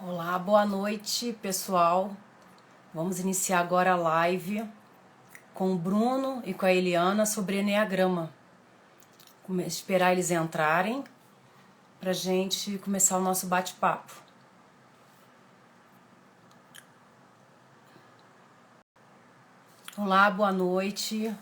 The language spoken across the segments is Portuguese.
Olá, boa noite, pessoal. Vamos iniciar agora a live com o Bruno e com a Eliana sobre Eneagrama. Esperar eles entrarem para a gente começar o nosso bate-papo. Olá, boa noite.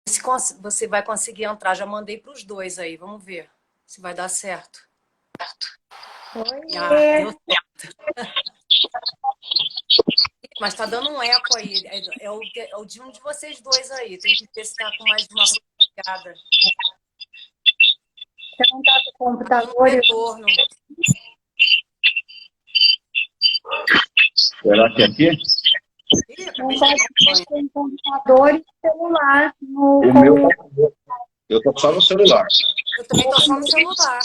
Se você vai conseguir entrar, já mandei para os dois aí, vamos ver se vai dar certo. Oi. Deu certo. Mas tá dando um eco aí, é o de um de vocês dois aí, tem que ver se tá com mais uma ligada. Você não tá com o Tá dando computador? retorno. Será que é aqui? Não pode ter um computador e celular no O meu, eu tô só no celular. Eu também tô só no celular.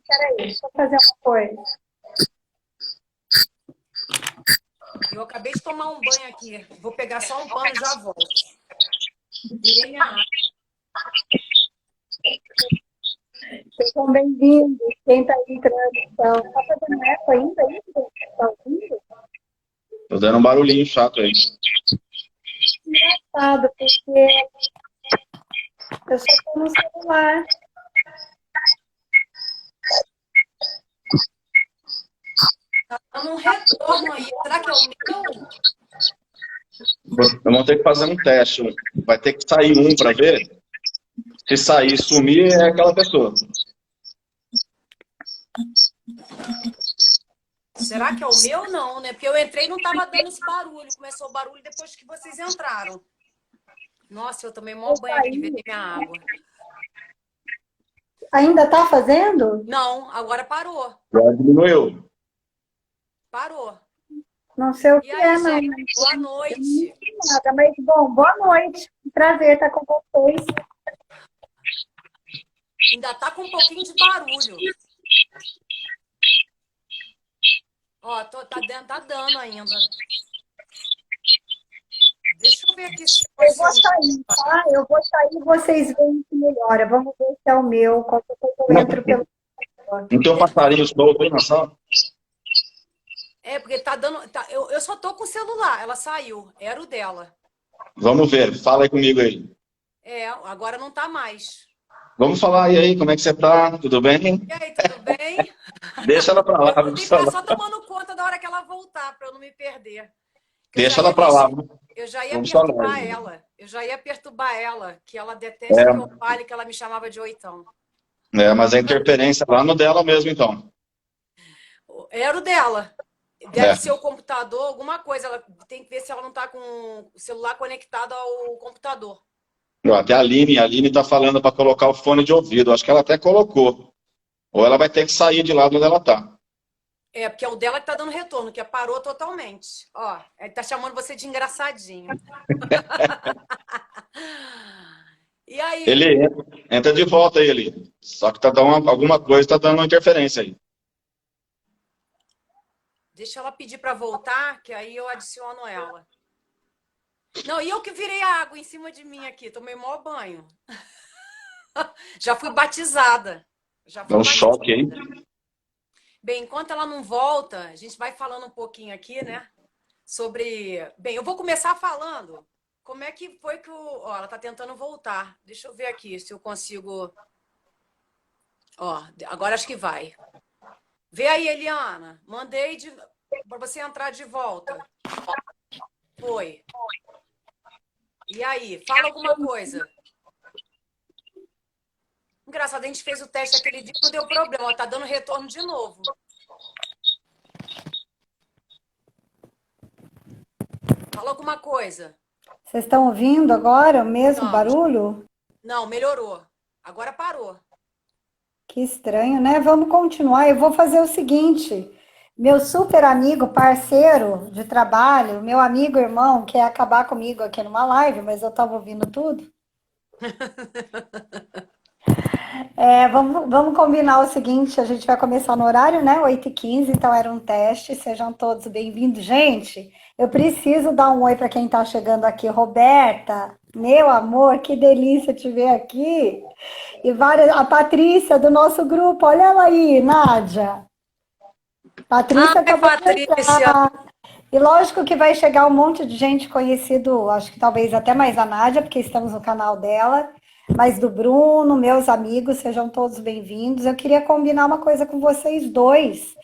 Peraí, deixa eu fazer uma coisa. Eu acabei de tomar um banho aqui. Vou pegar só um pano e já volto. Virei minha água. Sejam bem-vindos. Quem tá aí entrando, então. Tá fazendo eco ainda? Tá ouvindo? Tô dando um barulhinho chato aí. Engraçado, porque eu só tô no celular. Tá dando um retorno aí. Será que é o meu? Vamos ter que fazer um teste. Vai ter que sair um para ver. Se sair e sumir, é aquela pessoa. Será que é o meu? Não, né? Porque eu entrei e não tava dando esse barulho. Começou o barulho depois que vocês entraram. Nossa, eu tomei mó banho aqui, virei minha água. Ainda tá fazendo? Não, agora parou. Já diminuiu. Parou. Não sei o E que aí, não. gente? Boa noite. Nada, mas bom, boa noite. Um prazer estar com vocês. Ainda tá com um pouquinho de barulho. Ó, tá dando ainda. Deixa eu ver aqui se Eu vou sair, tá? Eu vou sair e vocês veem que melhora. Vamos ver se é o meu. Qualquer coisa eu entro pelo. Não tem um passarinho solto aí na sala? É, porque tá dando. Eu só tô com o celular, ela saiu. Era o dela. Vamos ver. Fala aí comigo aí. É, agora não tá mais. Vamos falar aí, como é que você tá? Tudo bem? E aí, tudo bem? Deixa ela pra lá. Eu Vamos tenho que ficar falar. só tomando conta da hora que ela voltar, pra eu não me perder. Deixa ela pra lá. Eu já ia Vamos falar. perturbar ela. Eu já ia perturbar ela, que ela detesta que eu fale que ela me chamava de oitão. Mas a interferência lá no dela mesmo, então. Era o dela. Deve ser o computador, alguma coisa. Ela tem que ver se ela não tá com o celular conectado ao computador. Até a Aline tá falando para colocar o fone de ouvido. Acho que ela até colocou. Ou ela vai ter que sair de lá onde ela tá. É, porque é o dela que tá dando retorno, que parou totalmente. Ó, ele tá chamando você de engraçadinho. E aí? Ele entra de volta aí, ele. Só que tá dando alguma coisa, tá dando uma interferência aí. Deixa ela pedir para voltar, que aí eu adiciono ela. Não, e eu que virei a água em cima de mim aqui, tomei maior banho. Já fui batizada. Dá um choque aí. Bem, enquanto ela não volta, a gente vai falando um pouquinho aqui, né? Sobre. Bem, eu vou começar falando como é que foi que o. Ó, ela tá tentando voltar. Deixa eu ver aqui se eu consigo. Ó, agora acho que vai. Vê aí, Eliana. Mandei para você entrar de volta. Foi. E aí, fala alguma coisa. Engraçado, a gente fez o teste aquele dia e não deu problema. Tá dando retorno de novo. Fala alguma coisa. Vocês estão ouvindo agora o mesmo barulho? Não, melhorou. Agora parou. Que estranho, né? Vamos continuar. Eu vou fazer o seguinte. Meu super amigo, parceiro de trabalho, meu amigo irmão, quer acabar comigo aqui numa live, mas eu estava ouvindo tudo. Vamos combinar o seguinte, a gente vai começar no horário, né? 8h15, então era um teste, sejam todos bem-vindos. Gente, eu preciso dar um oi para quem está chegando aqui. Roberta, meu amor, que delícia te ver aqui. E a Patrícia do nosso grupo, olha ela aí, Nádia. Patrícia Ai, acabou de Patrícia. entrar. E lógico que vai chegar um monte de gente conhecido, acho que talvez até mais a Nádia, porque estamos no canal dela, mas do Bruno, meus amigos, sejam todos bem-vindos. Eu queria combinar uma coisa com vocês dois.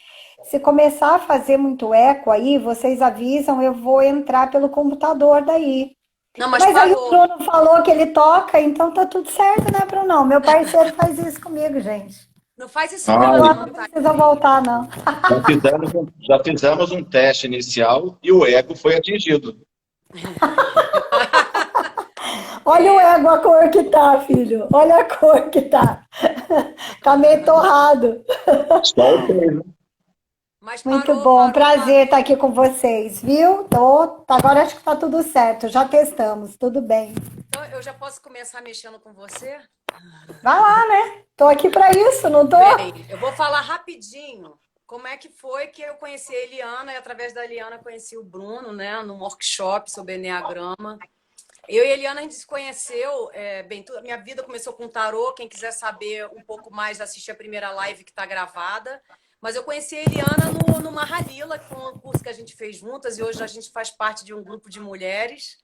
Se começar a fazer muito eco aí, vocês avisam, eu vou entrar pelo computador daí. Não, mas Mas aí o parou. Bruno falou que ele toca, então tá tudo certo, né, Bruno? Meu parceiro faz isso comigo, gente. Não faz isso Ah, não, Não não, tá? precisa voltar, não. já fizemos um teste inicial e o ego foi atingido. Olha o ego, a cor que tá, filho. Olha a cor que tá. Tá meio torrado. Só o treino. Mas Muito parou, bom, parou, prazer estar parou. aqui com vocês, viu? Agora acho que tá tudo certo, já testamos, tudo bem. Então, eu já posso começar mexendo com você? Vai lá, né? Tô aqui para isso, não tô? Bem, eu vou falar rapidinho como é que foi que eu conheci a Eliana e através da Eliana conheci o Bruno, né, num workshop sobre Enneagrama. Eu e a Eliana, a gente se conheceu, minha vida começou com tarô, quem quiser saber um pouco mais, assiste a primeira live que está gravada. Mas eu conheci a Eliana no Mahalila, que foi um curso que a gente fez juntas, e hoje a gente faz parte de um grupo de mulheres.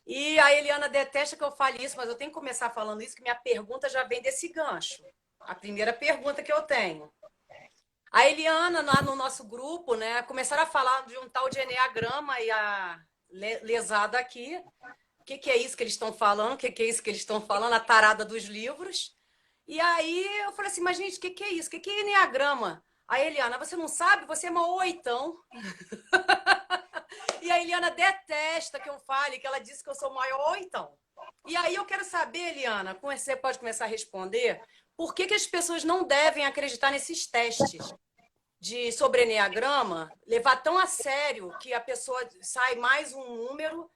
E a Eliana detesta que eu fale isso, mas eu tenho que começar falando isso, que minha pergunta já vem desse gancho. A primeira pergunta que eu tenho. A Eliana, lá no nosso grupo, né, começaram a falar de um tal de Enneagrama e a lesada aqui. O que é isso que eles estão falando? O que é isso que eles estão falando? A tarada dos livros. E aí eu falei assim, mas gente, o que é isso? O que é Enneagrama? A Eliana, você não sabe? Você é uma oitão. E a Eliana detesta que eu fale, que ela disse que eu sou maior oitão. E aí eu quero saber, Eliana, você pode começar a responder, por que as pessoas não devem acreditar nesses testes sobre Enneagrama, levar tão a sério que a pessoa sai mais um número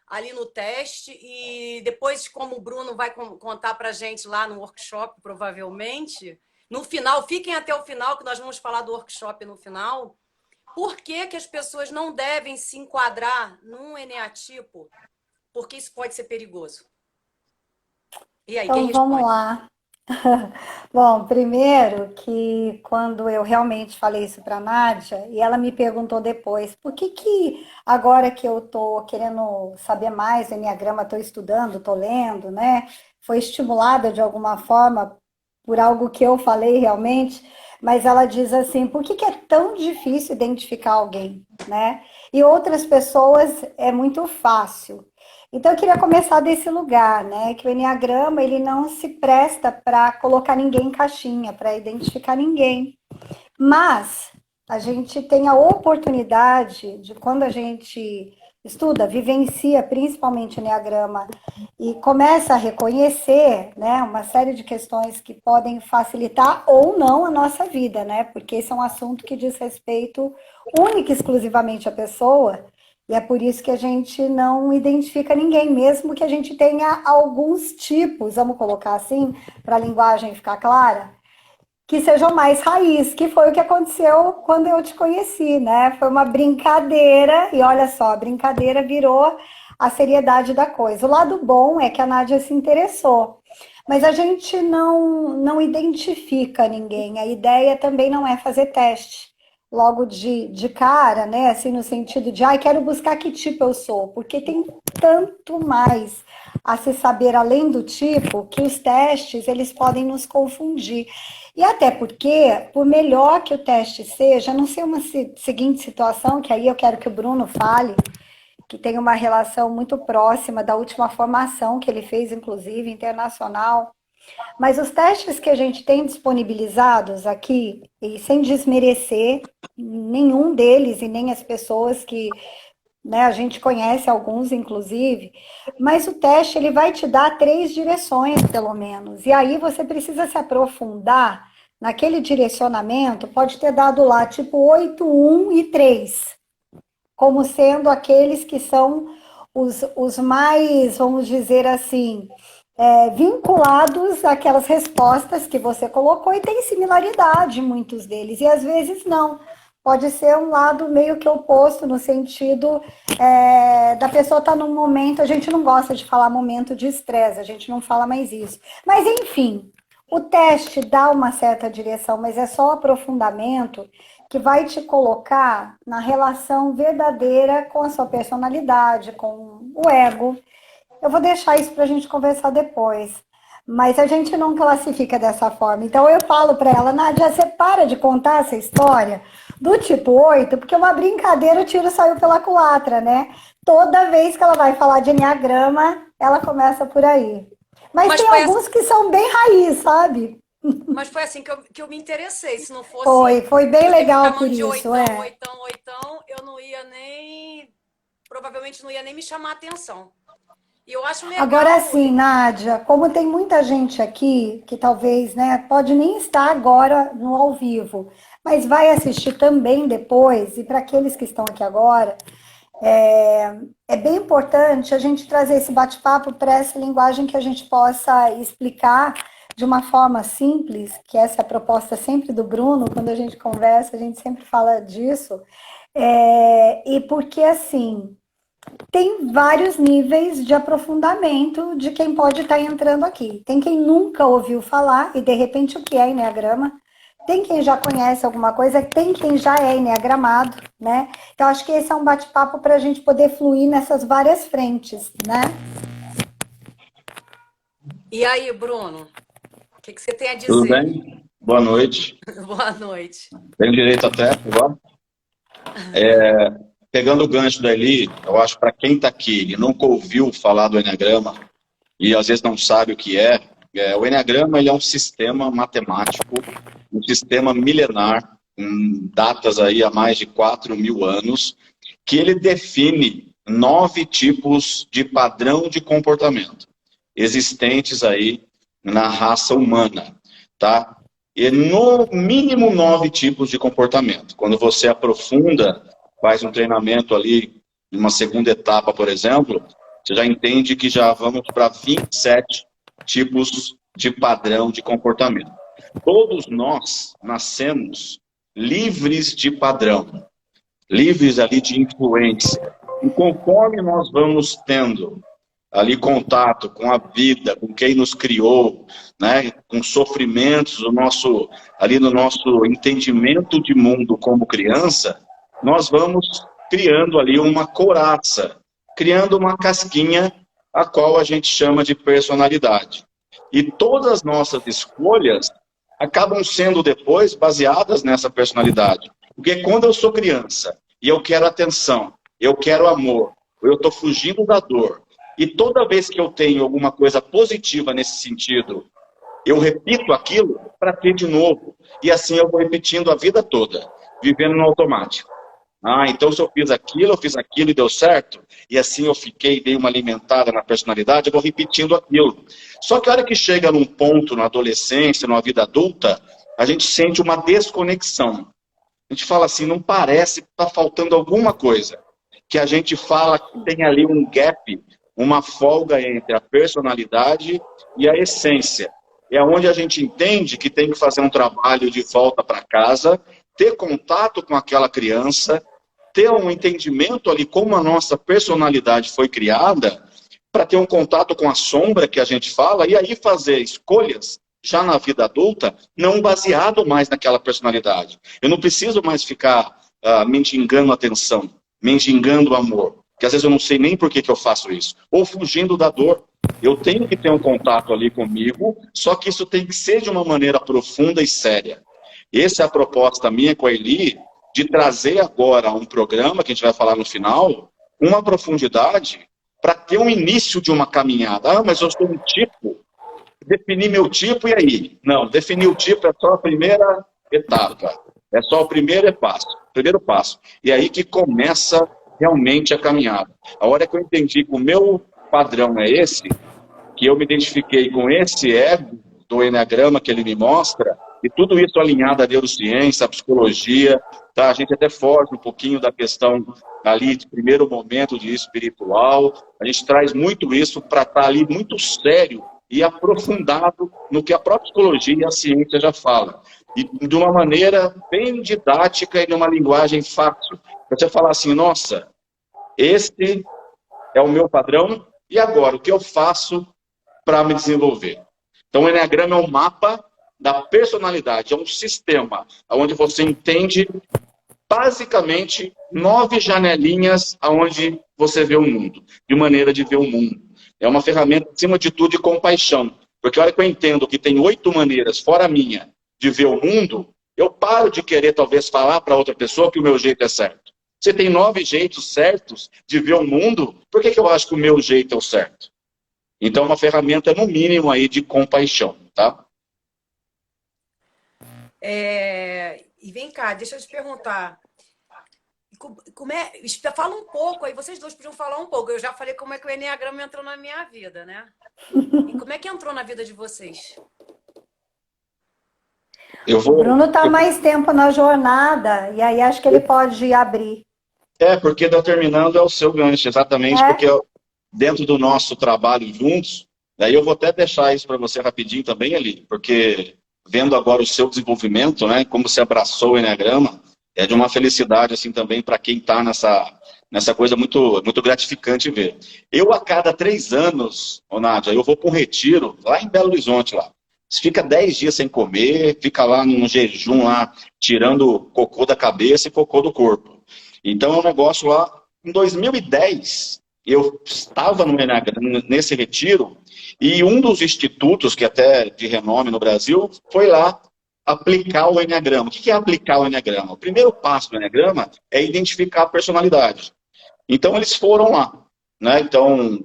ali no teste e depois, como o Bruno vai contar para a gente lá no workshop, provavelmente, no final, fiquem até o final, que nós vamos falar do workshop no final, por que as pessoas não devem se enquadrar num eneatipo? Porque isso pode ser perigoso. E aí, quem Então vamos responde? lá. Bom, primeiro que quando eu realmente falei isso para a Nádia, e ela me perguntou depois, por que agora que eu tô querendo saber mais do Enneagrama, tô estudando, tô lendo, né? Foi estimulada de alguma forma por algo que eu falei realmente, mas ela diz assim, por que é tão difícil identificar alguém, né? E outras pessoas é muito fácil. Então, eu queria começar desse lugar, né? Que o Enneagrama, ele não se presta para colocar ninguém em caixinha, para identificar ninguém. Mas a gente tem a oportunidade de, quando a gente estuda, vivencia principalmente o Enneagrama e começa a reconhecer, né, uma série de questões que podem facilitar ou não a nossa vida, né? Porque esse é um assunto que diz respeito única e exclusivamente à pessoa. E é por isso que a gente não identifica ninguém, mesmo que a gente tenha alguns tipos, vamos colocar assim, para a linguagem ficar clara, que sejam mais raiz, que foi o que aconteceu quando eu te conheci, né? Foi uma brincadeira, e olha só, a brincadeira virou a seriedade da coisa. O lado bom é que a Nádia se interessou, mas a gente não identifica ninguém. A ideia também não é fazer teste logo de cara, né? Assim, no sentido de, ai, quero buscar que tipo eu sou, porque tem tanto mais a se saber além do tipo que os testes, eles podem nos confundir. E até porque, por melhor que o teste seja, a não ser uma seguinte situação, que aí eu quero que o Bruno fale, que tem uma relação muito próxima da última formação que ele fez, inclusive, internacional. Mas os testes que a gente tem disponibilizados aqui, e sem desmerecer nenhum deles e nem as pessoas que, né, a gente conhece alguns, inclusive, mas o teste ele vai te dar 3 direções, pelo menos. E aí você precisa se aprofundar naquele direcionamento, pode ter dado lá tipo 8, 1 e 3, como sendo aqueles que são os mais, vamos dizer assim, vinculados àquelas respostas que você colocou e tem similaridade muitos deles, e às vezes não. Pode ser um lado meio que oposto, no sentido da pessoa estar num momento, a gente não gosta de falar momento de estresse, a gente não fala mais isso. Mas, enfim, o teste dá uma certa direção, mas é só aprofundamento que vai te colocar na relação verdadeira com a sua personalidade, com o ego. Eu vou deixar isso para a gente conversar depois. Mas a gente não classifica dessa forma. Então eu falo para ela, Nádia, você para de contar essa história do tipo 8, porque uma brincadeira, o tiro saiu pela culatra, né? Toda vez que ela vai falar de enneagrama, ela começa por aí. Mas tem alguns assim que são bem raiz, sabe? Mas foi assim que eu me interessei. Se não fosse... Foi bem legal por isso. Oitão, eu não ia nem... Provavelmente não ia nem me chamar a atenção. E eu acho legal... Agora sim, Nádia, como tem muita gente aqui, que talvez, né, pode nem estar agora no ao vivo, mas vai assistir também depois, e para aqueles que estão aqui agora, é bem importante a gente trazer esse bate-papo para essa linguagem que a gente possa explicar de uma forma simples, que essa é a proposta sempre do Bruno, quando a gente conversa, a gente sempre fala disso, e porque, assim, tem vários níveis de aprofundamento de quem pode estar entrando aqui. Tem quem nunca ouviu falar, e de repente o que é enneagrama, tem quem já conhece alguma coisa, tem quem já é enneagramado, né? Então, acho que esse é um bate-papo para a gente poder fluir nessas várias frentes, né? E aí, Bruno? O que você tem a dizer? Tudo bem? Boa noite. Boa noite. Tenho direito até agora? Pegando o gancho da Eli, eu acho para quem está aqui e nunca ouviu falar do enneagrama e às vezes não sabe o que o enneagrama ele é um sistema matemático, um sistema milenar, com datas aí há mais de 4.000 anos, que ele define 9 tipos de padrão de comportamento existentes aí na raça humana, tá? E no mínimo 9 tipos de comportamento. Quando você aprofunda, faz um treinamento ali, uma segunda etapa, por exemplo, você já entende que já vamos para 27 tipos de padrão de comportamento. Todos nós nascemos livres de padrão, livres ali de influência. E conforme nós vamos tendo ali contato com a vida, com quem nos criou, né, com sofrimentos, ali no nosso entendimento de mundo como criança, nós vamos criando ali uma couraça, criando uma casquinha, a qual a gente chama de personalidade. E todas as nossas escolhas acabam sendo depois baseadas nessa personalidade. Porque quando eu sou criança e eu quero atenção, eu quero amor, eu estou fugindo da dor, e toda vez que eu tenho alguma coisa positiva nesse sentido, eu repito aquilo para ter de novo. E assim eu vou repetindo a vida toda, vivendo no automático. Então se eu fiz aquilo e deu certo, e assim eu dei uma alimentada na personalidade, eu vou repetindo aquilo. Só que a hora que chega num ponto, na adolescência, numa vida adulta, a gente sente uma desconexão. A gente fala assim, não parece que está faltando alguma coisa. Que a gente fala que tem ali um gap, uma folga entre a personalidade e a essência. É onde a gente entende que tem que fazer um trabalho de volta para casa, ter contato com aquela criança, ter um entendimento ali como a nossa personalidade foi criada, para ter um contato com a sombra que a gente fala, e aí fazer escolhas, já na vida adulta, não baseado mais naquela personalidade. Eu não preciso mais ficar mendigando atenção, mendigando amor, que às vezes eu não sei nem por que eu faço isso, ou fugindo da dor. Eu tenho que ter um contato ali comigo, só que isso tem que ser de uma maneira profunda e séria. Essa é a proposta minha com a Eli, de trazer agora um programa, que a gente vai falar no final, uma profundidade, para ter um início de uma caminhada. Mas eu sou um tipo, definir meu tipo e aí? Não, definir o tipo é só a primeira etapa, é só o primeiro passo. E aí que começa realmente a caminhada. A hora que eu entendi que o meu padrão é esse, que eu me identifiquei com esse ego do enneagrama que ele me mostra, e tudo isso alinhado à neurociência, à psicologia, tá? A gente até foge um pouquinho da questão ali de primeiro momento de espiritual, a gente traz muito isso para estar ali muito sério e aprofundado no que a própria psicologia e a ciência já falam. E de uma maneira bem didática e numa linguagem fácil. Você falar assim, nossa, esse é o meu padrão, e agora, o que eu faço para me desenvolver? Então, o Eneagrama é um mapa da personalidade, é um sistema onde você entende, basicamente, 9 janelinhas aonde você vê o mundo, de maneira de ver o mundo. É uma ferramenta, acima de tudo, de compaixão. Porque a hora que eu entendo que tem 8 maneiras, fora a minha, de ver o mundo, eu paro de querer, talvez, falar para outra pessoa que o meu jeito é certo. Você tem 9 jeitos certos de ver o mundo, por que eu acho que o meu jeito é o certo? Então, é uma ferramenta, no mínimo, aí de compaixão, tá? E vem cá, deixa eu te perguntar. Fala um pouco aí, vocês dois podiam falar um pouco. Eu já falei como é que o Eneagrama entrou na minha vida, né? E como é que entrou na vida de vocês? O Bruno está mais tempo na jornada, e aí acho que ele pode abrir. Porque determinando é o seu gancho, exatamente, porque dentro do nosso trabalho juntos, daí eu vou até deixar isso para você rapidinho também, ali, porque vendo agora o seu desenvolvimento, né, como você abraçou o Eneagrama, é de uma felicidade assim também para quem está nessa coisa muito, muito gratificante ver. Eu, a cada 3 anos, Nádia, eu vou para um retiro lá em Belo Horizonte, lá. Você fica 10 dias sem comer, fica lá num jejum, lá, tirando cocô da cabeça e cocô do corpo. Então é um negócio lá. Em 2010, eu estava nesse retiro, e um dos institutos, que até de renome no Brasil, foi lá aplicar o Eneagrama. O que é aplicar o Eneagrama? O primeiro passo do Eneagrama é identificar a personalidade. Então eles foram lá, né? Então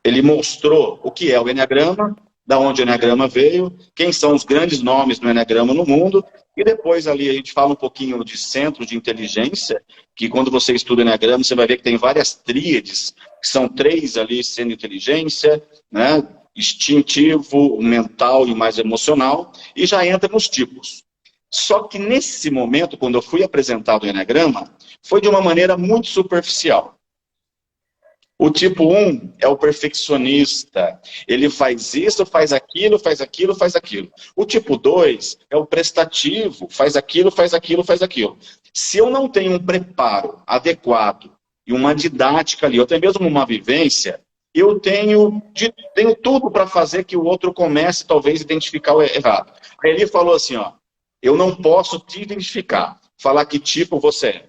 ele mostrou o que é o Eneagrama, da onde o Eneagrama veio, quem são os grandes nomes do Eneagrama no mundo, e depois ali a gente fala um pouquinho de centro de inteligência, que quando você estuda o Eneagrama, você vai ver que tem várias tríades, que são 3 ali sendo inteligência, né? Instintivo, mental e mais emocional, e já entra nos tipos. Só que nesse momento, quando eu fui apresentado o Eneagrama, foi de uma maneira muito superficial. O tipo 1 é o perfeccionista. Ele faz isso, faz aquilo, faz aquilo, faz aquilo. O tipo 2 é o prestativo. Faz aquilo, faz aquilo, faz aquilo. Se eu não tenho um preparo adequado e uma didática ali, ou até mesmo uma vivência, eu tenho tudo para fazer que o outro comece, talvez, a identificar o errado. Aí ele falou assim, ó, eu não posso te identificar, falar que tipo você é.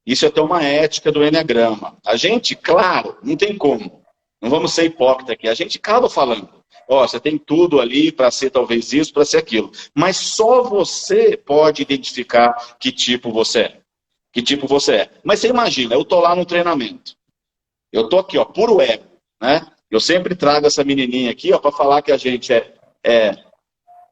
Isso é até uma ética do Eneagrama. A gente, claro, não tem como. Não vamos ser hipócrita aqui. A gente acaba falando. Ó, você tem tudo ali para ser talvez isso, para ser aquilo. Mas só você pode identificar que tipo você é. Que tipo você é. Mas você imagina, eu tô lá no treinamento. Eu tô aqui, ó, puro ego, né? Eu sempre trago essa menininha aqui, ó, para falar que a gente é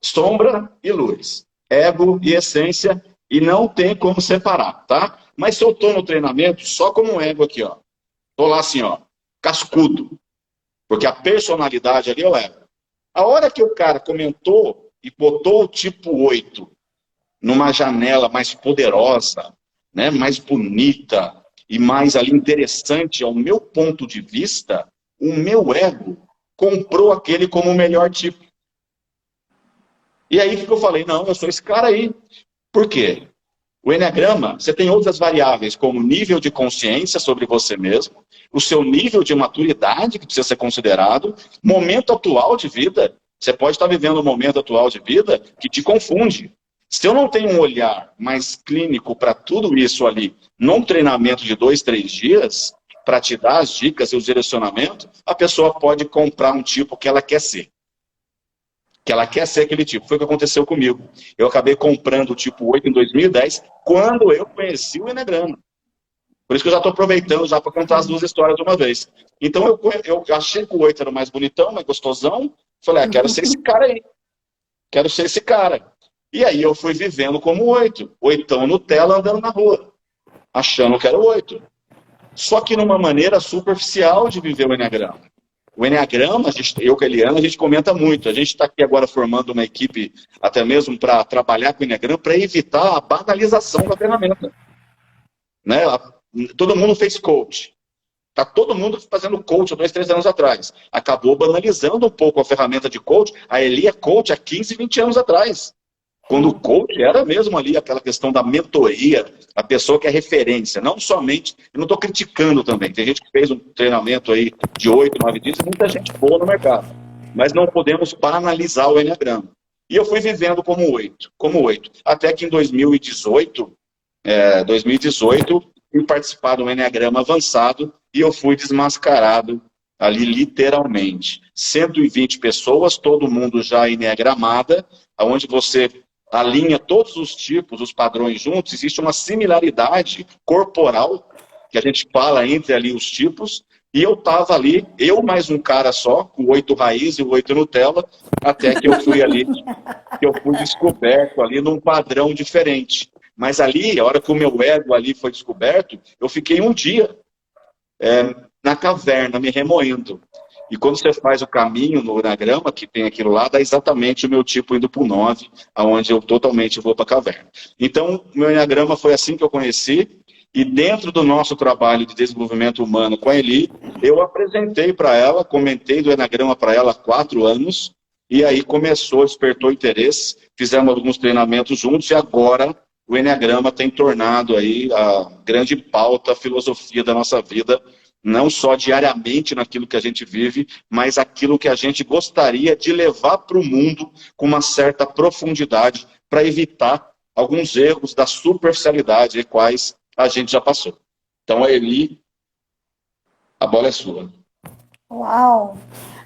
sombra e luz. Ego e essência, e não tem como separar, tá? Mas se eu estou no treinamento, só como um ego aqui, ó. Estou lá assim, ó, cascudo. Porque a personalidade ali é o ego. A hora que o cara comentou e botou o tipo 8 numa janela mais poderosa, né, mais bonita e mais ali interessante ao meu ponto de vista, o meu ego comprou aquele como o melhor tipo. E aí que eu falei, não, eu sou esse cara aí. Por quê? O Eneagrama, você tem outras variáveis, como nível de consciência sobre você mesmo, o seu nível de maturidade, que precisa ser considerado, momento atual de vida. Você pode estar vivendo um momento atual de vida que te confunde. Se eu não tenho um olhar mais clínico para tudo isso ali, num treinamento de 2, 3 dias, para te dar as dicas e os direcionamentos, a pessoa pode comprar um tipo que ela quer ser. Que ela quer ser aquele tipo. Foi o que aconteceu comigo. Eu acabei comprando o tipo 8 em 2010, quando eu conheci o Eneagrama. Por isso que eu já estou aproveitando já para contar as 2 histórias de uma vez. Então eu achei que o 8 era o mais bonitão, mais gostosão. Falei, quero ser esse cara aí. Quero ser esse cara. E aí eu fui vivendo como 8. 8ão Nutella andando na rua. Achando que era o 8. Só que numa maneira superficial de viver o Eneagrama. O Eneagrama, eu com a Eliana, a gente comenta muito. A gente está aqui agora formando uma equipe, até mesmo para trabalhar com o Eneagrama, para evitar a banalização da ferramenta. Né? Todo mundo fez coach. Tá todo mundo fazendo coach há 2, 3 anos atrás. Acabou banalizando um pouco a ferramenta de coach. A Eli é coach há 15, 20 anos atrás. Quando o coach era mesmo ali aquela questão da mentoria, a pessoa que é referência, não somente, eu não estou criticando também, tem gente que fez um treinamento aí de 8, 9 dias, e muita gente boa no mercado, mas não podemos banalizar o Enneagrama. E eu fui vivendo como 8, até que em 2018, fui participar do Enneagrama avançado e eu fui desmascarado ali literalmente. 120 pessoas, todo mundo já enneagramada, onde você alinha todos os tipos, os padrões juntos, existe uma similaridade corporal, que a gente fala entre ali os tipos, e eu estava ali, eu mais um cara só, com 8 raiz e 8 Nutella, até que eu fui ali, que eu fui descoberto ali num padrão diferente. Mas ali, a hora que o meu ego ali foi descoberto, eu fiquei um dia na caverna, me remoendo. E quando você faz o caminho no Enneagrama, que tem aquilo lá, dá exatamente o meu tipo indo para o 9, onde eu totalmente vou para a caverna. Então, o meu Enneagrama foi assim que eu conheci, e dentro do nosso trabalho de desenvolvimento humano com a Eli, eu apresentei para ela, comentei do Enneagrama para ela há 4 anos, e aí começou, despertou interesse, fizemos alguns treinamentos juntos, e agora o Enneagrama tem tornado aí a grande pauta, a filosofia da nossa vida, não só diariamente naquilo que a gente vive, mas aquilo que a gente gostaria de levar para o mundo com uma certa profundidade para evitar alguns erros da superficialidade e quais a gente já passou. Então, a Eli, a bola é sua. Uau!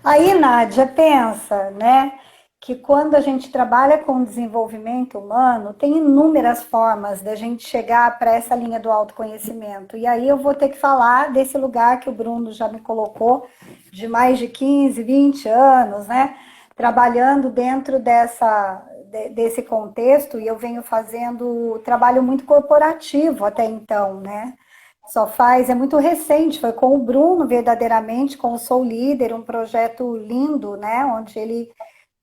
Aí, Nádia, pensa, né, que quando a gente trabalha com desenvolvimento humano, tem inúmeras formas da gente chegar para essa linha do autoconhecimento. E aí eu vou ter que falar desse lugar que o Bruno já me colocou, de mais de 15, 20 anos, né, trabalhando dentro desse contexto, e eu venho fazendo trabalho muito corporativo até então, né? É muito recente, foi com o Bruno, verdadeiramente, com o Sou Líder, um projeto lindo, né, onde ele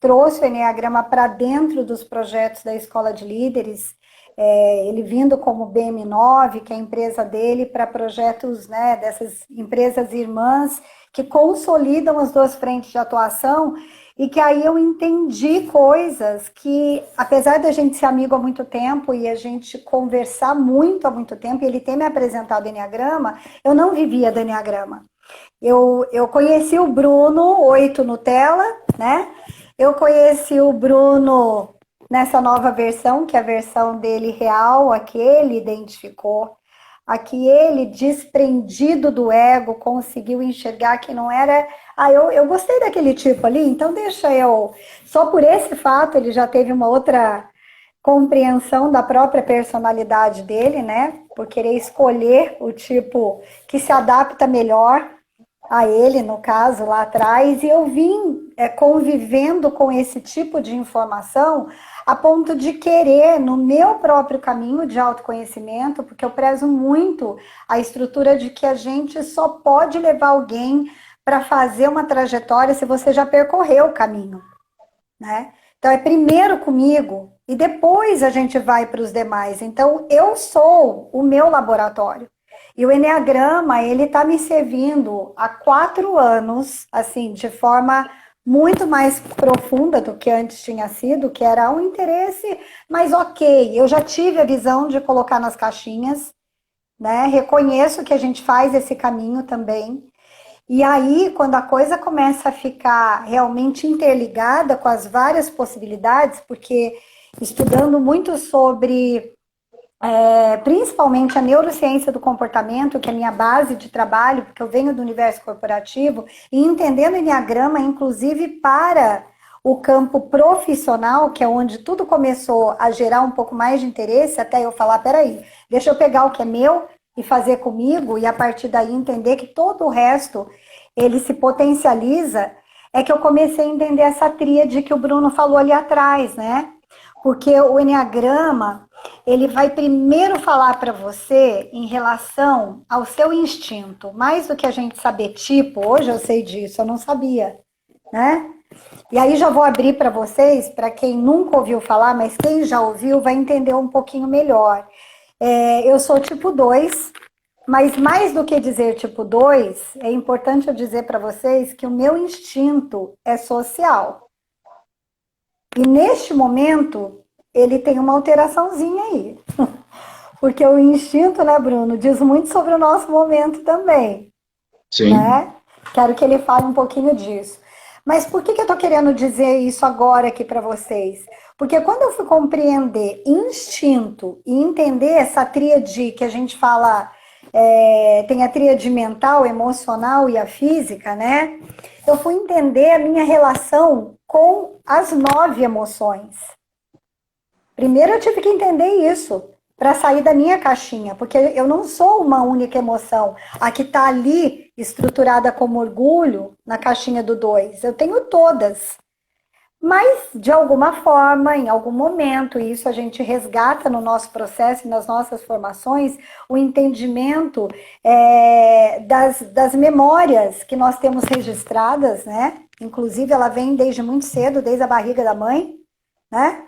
trouxe o Enneagrama para dentro dos projetos da Escola de Líderes, ele vindo como BM9, que é a empresa dele, para projetos, né, dessas empresas irmãs que consolidam as 2 frentes de atuação, e que aí eu entendi coisas que, apesar da gente ser amigo há muito tempo e a gente conversar muito há muito tempo, e ele ter me apresentado o Enneagrama, eu não vivia do Enneagrama. Eu conheci o Bruno, 8 Nutella, né? Eu conheci o Bruno nessa nova versão, que é a versão dele real, a que ele identificou, a que ele, desprendido do ego, conseguiu enxergar que não era... eu gostei daquele tipo ali, então deixa eu... Só por esse fato ele já teve uma outra compreensão da própria personalidade dele, né? Por querer escolher o tipo que se adapta melhor a ele, no caso, lá atrás, e eu vim convivendo com esse tipo de informação a ponto de querer, no meu próprio caminho de autoconhecimento, porque eu prezo muito a estrutura de que a gente só pode levar alguém para fazer uma trajetória se você já percorreu o caminho, né? Então, é primeiro comigo e depois a gente vai para os demais. Então, eu sou o meu laboratório. E o Enneagrama, ele está me servindo há 4 anos, assim, de forma muito mais profunda do que antes tinha sido, que era um interesse, mas ok, eu já tive a visão de colocar nas caixinhas, né? Reconheço que a gente faz esse caminho também. E aí, quando a coisa começa a ficar realmente interligada com as várias possibilidades, porque estudando muito sobre... principalmente a neurociência do comportamento, que é a minha base de trabalho, porque eu venho do universo corporativo, e entendendo o Enneagrama, inclusive para o campo profissional, que é onde tudo começou a gerar um pouco mais de interesse, até eu falar, peraí, deixa eu pegar o que é meu e fazer comigo, e a partir daí entender que todo o resto, ele se potencializa, é que eu comecei a entender essa tríade que o Bruno falou ali atrás, né? Porque o Enneagrama, ele vai primeiro falar para você em relação ao seu instinto. Mais do que a gente saber tipo, hoje eu sei disso, eu não sabia, né? E aí já vou abrir para vocês, para quem nunca ouviu falar, mas quem já ouviu vai entender um pouquinho melhor. Eu sou tipo 2, Mas mais do que dizer tipo 2, é importante eu dizer para vocês que o meu instinto é social. E neste momento, ele tem uma alteraçãozinha aí. Porque o instinto, né, Bruno, diz muito sobre o nosso momento também, Sim. né? Quero que ele fale um pouquinho disso. Mas por que eu tô querendo dizer isso agora aqui para vocês? Porque quando eu fui compreender instinto e entender essa tríade que a gente fala, tem a tríade mental, emocional e a física, né? Eu fui entender a minha relação com as 9 emoções. Primeiro eu tive que entender isso para sair da minha caixinha, porque eu não sou uma única emoção. A que está ali estruturada como orgulho, na caixinha do 2. Eu tenho todas. Mas, de alguma forma, em algum momento, e isso a gente resgata no nosso processo, nas nossas formações, o entendimento das memórias que nós temos registradas, né? Inclusive, ela vem desde muito cedo, desde a barriga da mãe, né?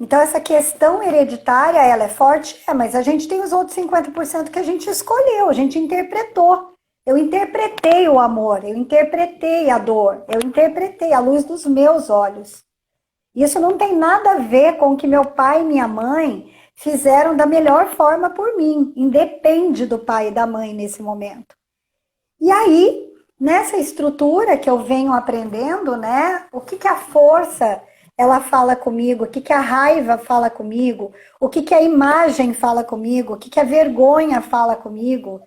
Então, essa questão hereditária, ela é forte, mas a gente tem os outros 50% que a gente escolheu, a gente interpretou. Eu interpretei o amor, eu interpretei a dor, eu interpretei a luz dos meus olhos. Isso não tem nada a ver com o que meu pai e minha mãe fizeram da melhor forma por mim. Independe do pai e da mãe nesse momento. E aí, nessa estrutura que eu venho aprendendo, né? O que a força ela fala comigo, o que a raiva fala comigo, o que a imagem fala comigo, o que a vergonha fala comigo,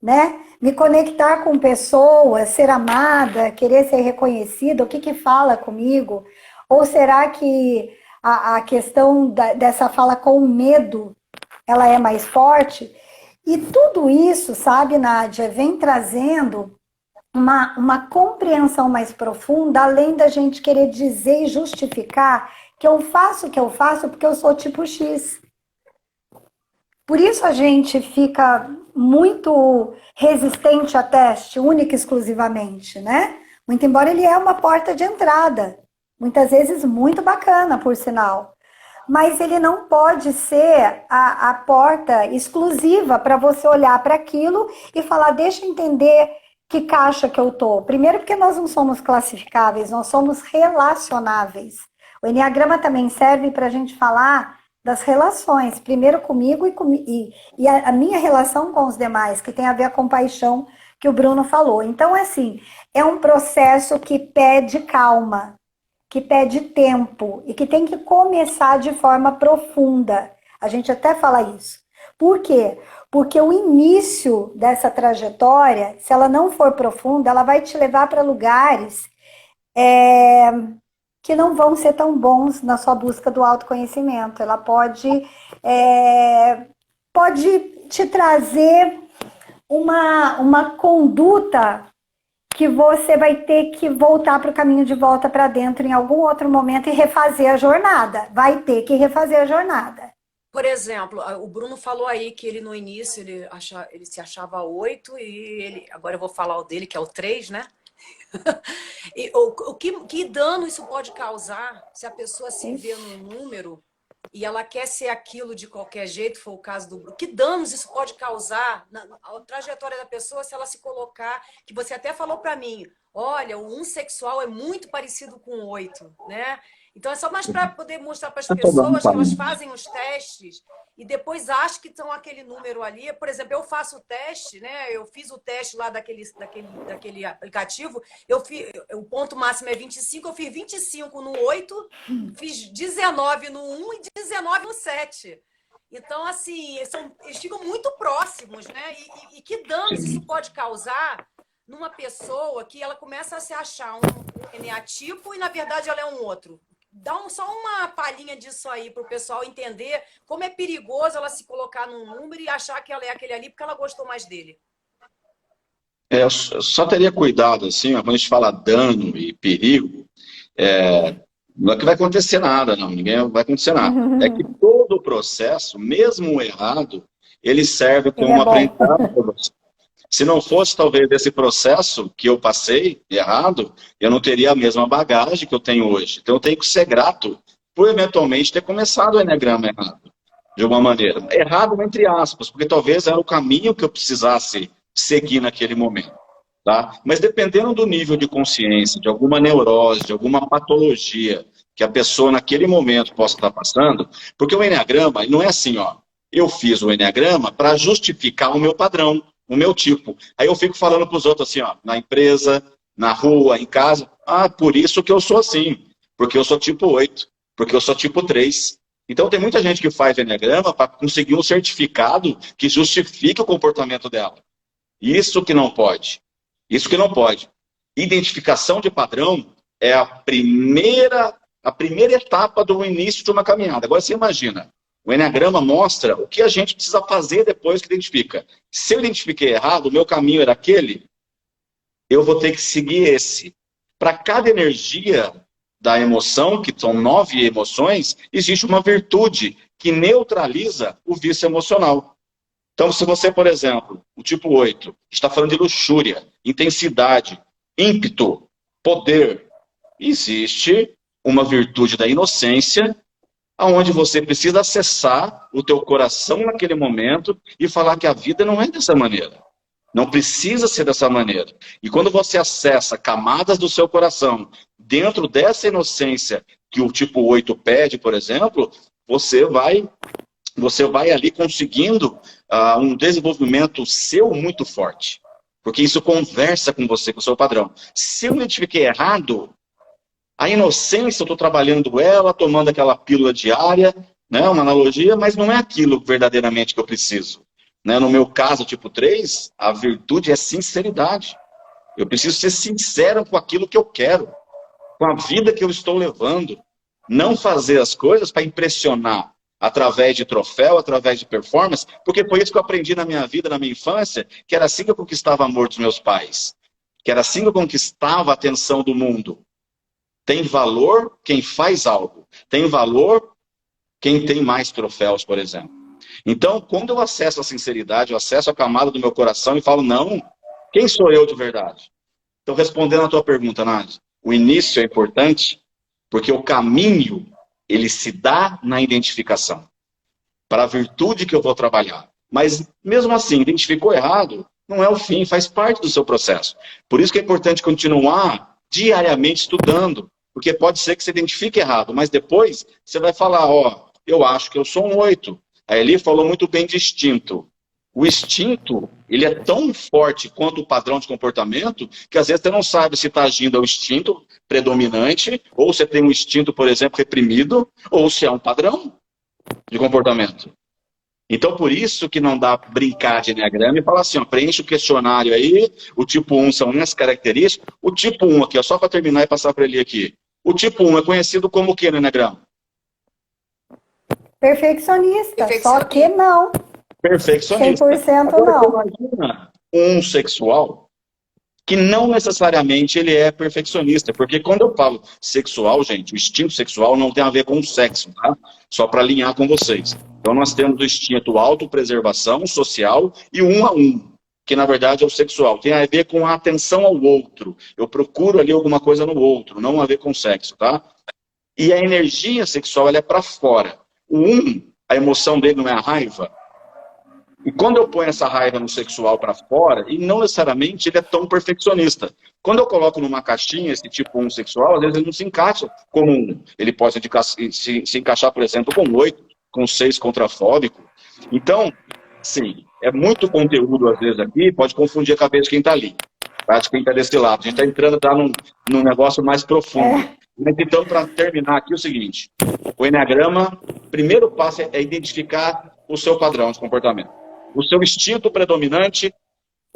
né? Me conectar com pessoas, ser amada, querer ser reconhecida, o que fala comigo? Ou será que a questão dessa fala com medo, ela é mais forte? E tudo isso, sabe, Nádia, vem trazendo uma compreensão mais profunda, além da gente querer dizer e justificar que eu faço o que eu faço porque eu sou tipo X. Por isso a gente fica muito resistente a teste, única e exclusivamente, né? Muito embora ele é uma porta de entrada, muitas vezes muito bacana, por sinal. Mas ele não pode ser a porta exclusiva para você olhar para aquilo e falar, deixa eu entender que caixa que eu tô. Primeiro porque nós não somos classificáveis, nós somos relacionáveis. O Enneagrama também serve para a gente falar das relações, primeiro comigo e a minha relação com os demais, que tem a ver com a compaixão que o Bruno falou. Então, assim, é um processo que pede calma, que pede tempo e que tem que começar de forma profunda. A gente até fala isso. Por quê? Porque o início dessa trajetória, se ela não for profunda, ela vai te levar para lugares que não vão ser tão bons na sua busca do autoconhecimento. Ela pode te trazer uma conduta que você vai ter que voltar para o caminho de volta para dentro em algum outro momento e refazer a jornada. Vai ter que refazer a jornada. Por exemplo, o Bruno falou aí que ele no início ele se achava 8 e agora eu vou falar o dele, que é o 3, né? E que dano isso pode causar se a pessoa se vê num número e ela quer ser aquilo de qualquer jeito, foi o caso do Bruno. Que danos isso pode causar na trajetória da pessoa se ela se colocar, que você até falou para mim, olha, o 1 sexual é muito parecido com o 8, né? Então é só mais para poder mostrar para as pessoas que elas fazem os testes e depois acham que estão aquele número ali. Por exemplo, eu faço o teste, né? Eu fiz o teste lá daquele aplicativo, o ponto máximo é 25, eu fiz 25 no 8, fiz 19 no 1 e 19 no 7. Então, assim, eles ficam muito próximos, né? E que danos isso pode causar numa pessoa que ela começa a se achar um eneatipo e, na verdade, ela é um outro. Dá só uma palhinha disso aí para o pessoal entender como é perigoso ela se colocar num número e achar que ela é aquele ali porque ela gostou mais dele. Eu só teria cuidado, assim, quando a gente fala dano e perigo, não é que vai acontecer nada, não, ninguém vai acontecer nada. É que todo o processo, mesmo o errado, ele serve como um aprendizado para você. Se não fosse, talvez, desse processo que eu passei errado, eu não teria a mesma bagagem que eu tenho hoje. Então, eu tenho que ser grato por, eventualmente, ter começado o Enneagrama errado. de alguma maneira. Errado entre aspas, porque talvez era o caminho que eu precisasse seguir naquele momento. Tá? Mas dependendo do nível de consciência, de alguma neurose, de alguma patologia que a pessoa naquele momento possa estar passando, porque o enneagrama não é assim, ó, eu fiz o enneagrama para justificar o meu padrão, o meu tipo. Aí eu fico falando para os outros assim, ó, na empresa, na rua, em casa, ah, por isso que eu sou assim, porque eu sou tipo 8, porque eu sou tipo 3. Então tem muita gente que faz enneagrama para conseguir um certificado que justifique o comportamento dela. Isso que não pode. Isso que não pode. Identificação de padrão é a primeira etapa do início de uma caminhada. Agora você imagina, o enneagrama mostra o que a gente precisa fazer depois que identifica. Se eu identifiquei errado, o meu caminho era aquele, eu vou ter que seguir esse. Para cada energia da emoção, que são 9 emoções, existe uma virtude que neutraliza o vício emocional. Então, se você, por exemplo, o tipo 8, está falando de luxúria, intensidade, ímpeto, poder, existe uma virtude da inocência, onde você precisa acessar o teu coração naquele momento e falar que a vida não é dessa maneira. Não precisa ser dessa maneira. E quando você acessa camadas do seu coração, dentro dessa inocência que o tipo 8 pede, por exemplo, você vai ali conseguindo um desenvolvimento seu muito forte. Porque isso conversa com você, com o seu padrão. Se eu identifiquei errado, a inocência, eu estou trabalhando ela, tomando aquela pílula diária, né, uma analogia, mas não é aquilo verdadeiramente que eu preciso. Né? No meu caso, tipo 3, a virtude é sinceridade. Eu preciso ser sincero com aquilo que eu quero, com a vida que eu estou levando. Não fazer as coisas para impressionar através de troféu, através de performance, porque foi isso que eu aprendi na minha vida, na minha infância, que era assim que eu conquistava o amor dos meus pais, que era assim que eu conquistava a atenção do mundo. Tem valor quem faz algo, tem valor quem tem mais troféus, por exemplo. Então, quando eu acesso a sinceridade, eu acesso a camada do meu coração e falo, não, quem sou eu de verdade? Então, respondendo a tua pergunta, Nádia, o início é importante porque o caminho, ele se dá na identificação. Para a virtude que eu vou trabalhar. Mas, mesmo assim, identificou errado, não é o fim, faz parte do seu processo. Por isso que é importante continuar diariamente estudando, porque pode ser que você identifique errado, mas depois você vai falar, ó, eu acho que eu sou um 8. A Eli falou muito bem de instinto. O instinto, ele é tão forte quanto o padrão de comportamento, que às vezes você não sabe se está agindo ao instinto predominante, ou se tem um instinto, por exemplo, reprimido, ou se é um padrão de comportamento. Então, por isso que não dá brincar de enneagrama e falar assim, ó, preenche o questionário aí, o tipo 1 são essas características, o tipo 1 aqui, ó, só para terminar e passar para ele aqui. O tipo 1 é conhecido como o que no enneagrama? Perfeccionista, só que não. Perfeccionista. 100% Agora, não. imagina um sexual que não necessariamente ele é perfeccionista, porque quando eu falo sexual, gente, o instinto sexual não tem a ver com o sexo, tá? Só para alinhar com vocês. Então nós temos o instinto autopreservação social e um a um, que na verdade é o sexual. Tem a ver com a atenção ao outro. Eu procuro ali alguma coisa no outro, não a ver com sexo, tá? E a energia sexual, ela é para fora. O a emoção dele não é a raiva. E quando eu ponho essa raiva no sexual para fora, e não necessariamente ele é tão perfeccionista. Quando eu coloco numa caixinha esse tipo 1 sexual, às vezes ele não se encaixa como 1. Ele pode se encaixar, por exemplo, com 8, com 6 contrafóbico. Então, sim, é muito conteúdo às vezes aqui, pode confundir a cabeça de quem está ali. Tá? De quem está desse lado. A gente está entrando num negócio mais profundo. Mas então, para terminar aqui, o seguinte. O enneagrama, o primeiro passo é identificar o seu padrão de comportamento. O seu instinto predominante,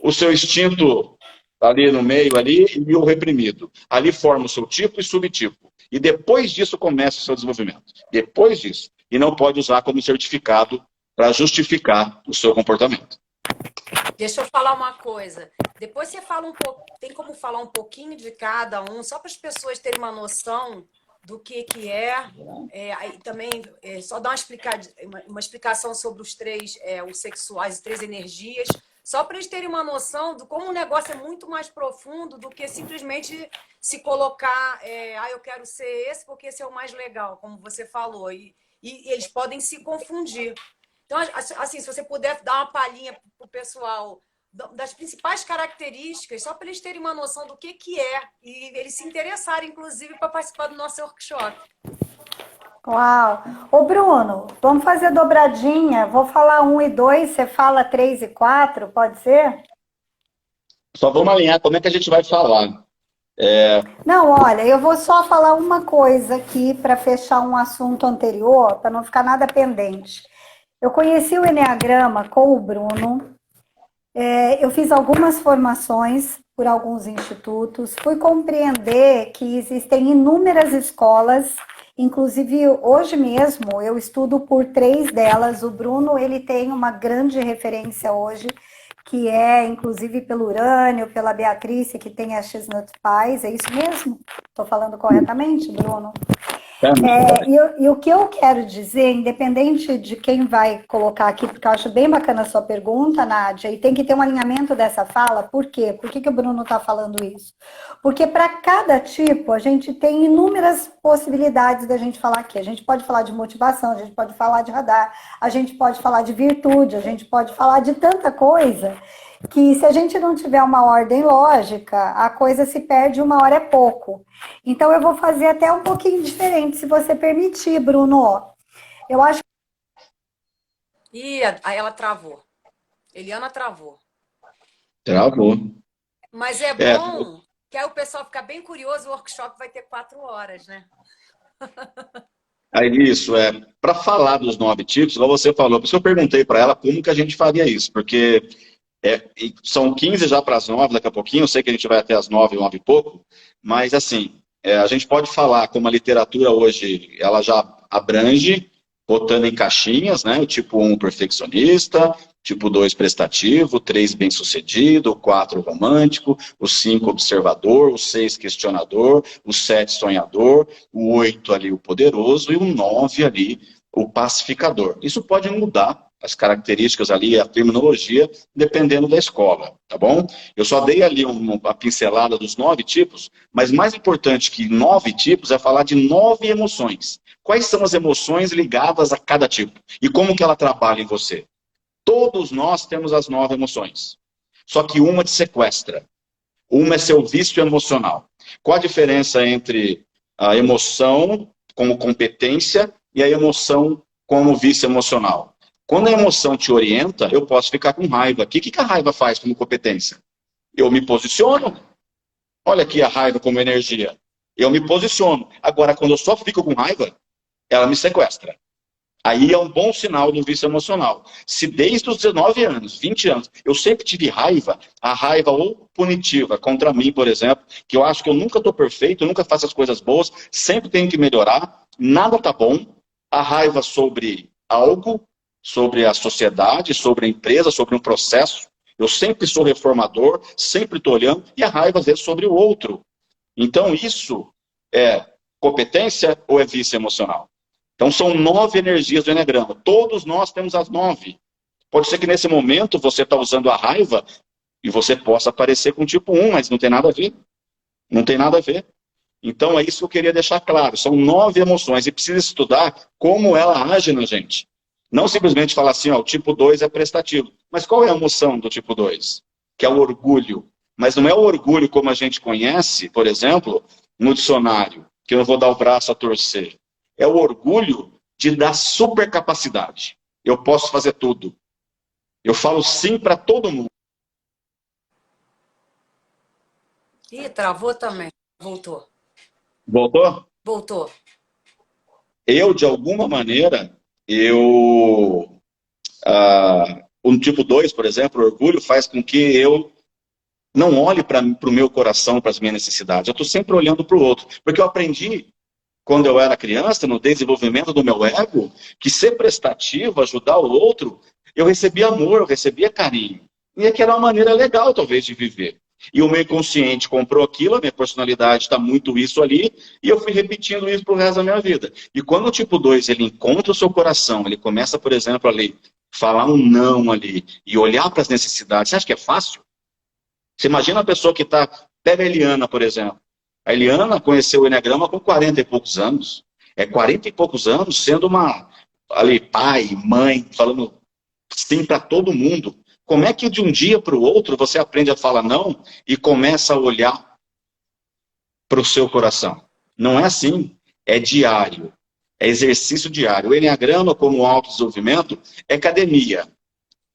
o seu instinto ali no meio ali e o reprimido. Ali forma o seu tipo e subtipo. E depois disso começa o seu desenvolvimento. Depois disso. E não pode usar como certificado para justificar o seu comportamento. Deixa eu falar uma coisa. Depois você fala um pouco, tem como falar um pouquinho de cada um, só para as pessoas terem uma noção do que é. Aí também só dar uma explicação sobre os três, os sexuais, as três energias, só para eles terem uma noção de como o negócio é muito mais profundo do que simplesmente se colocar, eu quero ser esse porque esse é o mais legal, como você falou. E e eles podem se confundir. Então, assim, se você puder dar uma palhinha para o pessoal das principais características, só para eles terem uma noção do que é, e eles se interessarem, inclusive, para participar do nosso workshop. Uau! Ô Bruno, vamos fazer dobradinha. Vou falar 1 e 2, você fala 3 e 4, pode ser? Só vamos alinhar como é que a gente vai falar. Não, olha, eu vou só falar uma coisa aqui para fechar um assunto anterior, para não ficar nada pendente. Eu conheci o Enneagrama com o Bruno, eu fiz algumas formações por alguns institutos, fui compreender que existem inúmeras escolas, inclusive hoje mesmo eu estudo por 3 delas. O Bruno, ele tem uma grande referência hoje, que é inclusive pelo Urânio, pela Beatriz, que tem a X-Nut Paz, é isso mesmo? Estou falando corretamente, Bruno? E o que eu quero dizer, independente de quem vai colocar aqui, porque eu acho bem bacana a sua pergunta, Nádia, e tem que ter um alinhamento dessa fala, por quê? Por que o Bruno está falando isso? Porque para cada tipo, a gente tem inúmeras possibilidades da gente falar aqui. A gente pode falar de motivação, a gente pode falar de radar, a gente pode falar de virtude, a gente pode falar de tanta coisa, que se a gente não tiver uma ordem lógica, a coisa se perde, uma hora é pouco. Então eu vou fazer até um pouquinho diferente, se você permitir, Bruno. Eu acho Ih, aí ela travou. Eliana travou. Travou. Mas é bom que aí o pessoal fica bem curioso, o workshop vai ter 4 horas, né? Aí isso, para falar dos 9 tipos, igual você falou, por isso eu perguntei para ela como que a gente faria isso, porque são 15 já para as 9 daqui a pouquinho, eu sei que a gente vai até as 9, 9 e pouco, mas assim, a gente pode falar como a literatura hoje, ela já abrange, botando em caixinhas, né? O tipo 1 perfeccionista, tipo 2 prestativo, o 3 bem-sucedido, o 4 romântico, o 5 observador, o 6 questionador, o 7 sonhador, o 8 ali o poderoso e o 9 ali o pacificador. Isso pode mudar as características ali, a terminologia, dependendo da escola, tá bom? Eu só dei ali uma pincelada dos 9 tipos, mas mais importante que 9 tipos é falar de 9 emoções. Quais são as emoções ligadas a cada tipo? E como que ela trabalha em você? Todos nós temos as 9 emoções. Só que uma te sequestra. Uma é seu vício emocional. Qual a diferença entre a emoção como competência e a emoção como vício emocional? Quando a emoção te orienta, eu posso ficar com raiva. O que a raiva faz como competência? Eu me posiciono. Olha aqui a raiva como energia. Eu me posiciono. Agora, quando eu só fico com raiva, ela me sequestra. Aí é um bom sinal do vício emocional. Se desde os 19 anos, 20 anos, eu sempre tive raiva, a raiva ou punitiva contra mim, por exemplo, que eu acho que eu nunca estou perfeito, eu nunca faço as coisas boas, sempre tenho que melhorar, nada tá bom, a raiva sobre algo, sobre a sociedade, sobre a empresa, sobre um processo, eu sempre sou reformador, sempre estou olhando, e a raiva às vezes sobre o outro. Então isso é competência ou é vício emocional? Então, são 9 energias do Enneagrama. Todos nós temos as 9. Pode ser que nesse momento você está usando a raiva e você possa aparecer com tipo 1, mas não tem nada a ver. Não tem nada a ver. Então, é isso que eu queria deixar claro. São 9 emoções e precisa estudar como ela age na gente. Não simplesmente falar assim, ó, o tipo 2 é prestativo. Mas qual é a emoção do tipo 2? Que é o orgulho. Mas não é o orgulho como a gente conhece, por exemplo, no dicionário, que eu não vou dar o braço a torcer. É o orgulho de dar supercapacidade. Eu posso fazer tudo. Eu falo sim para todo mundo. Ih, travou também. Voltou. Voltou? Voltou. Eu, de alguma maneira, um tipo 2, por exemplo, o orgulho faz com que eu não olhe para o meu coração, para as minhas necessidades. Eu estou sempre olhando para o outro. Porque eu aprendi quando eu era criança, no desenvolvimento do meu ego, que ser prestativo, ajudar o outro, eu recebia amor, eu recebia carinho. E é que era uma maneira legal, talvez, de viver. E o meu inconsciente comprou aquilo, a minha personalidade está muito isso ali, e eu fui repetindo isso pro resto da minha vida. E quando o tipo 2, ele encontra o seu coração, ele começa, por exemplo, ali, falar um não ali, e olhar para as necessidades, você acha que é fácil? Você imagina a pessoa que está, pega a Eliana, por exemplo. A Eliana conheceu o Enneagrama com 40 e poucos anos. 40 e poucos anos sendo uma ali pai, mãe, falando sim para todo mundo. Como é que de um dia para o outro você aprende a falar não e começa a olhar para o seu coração? Não é assim, é diário, é exercício diário. O Enneagrama, como autodesenvolvimento, é academia,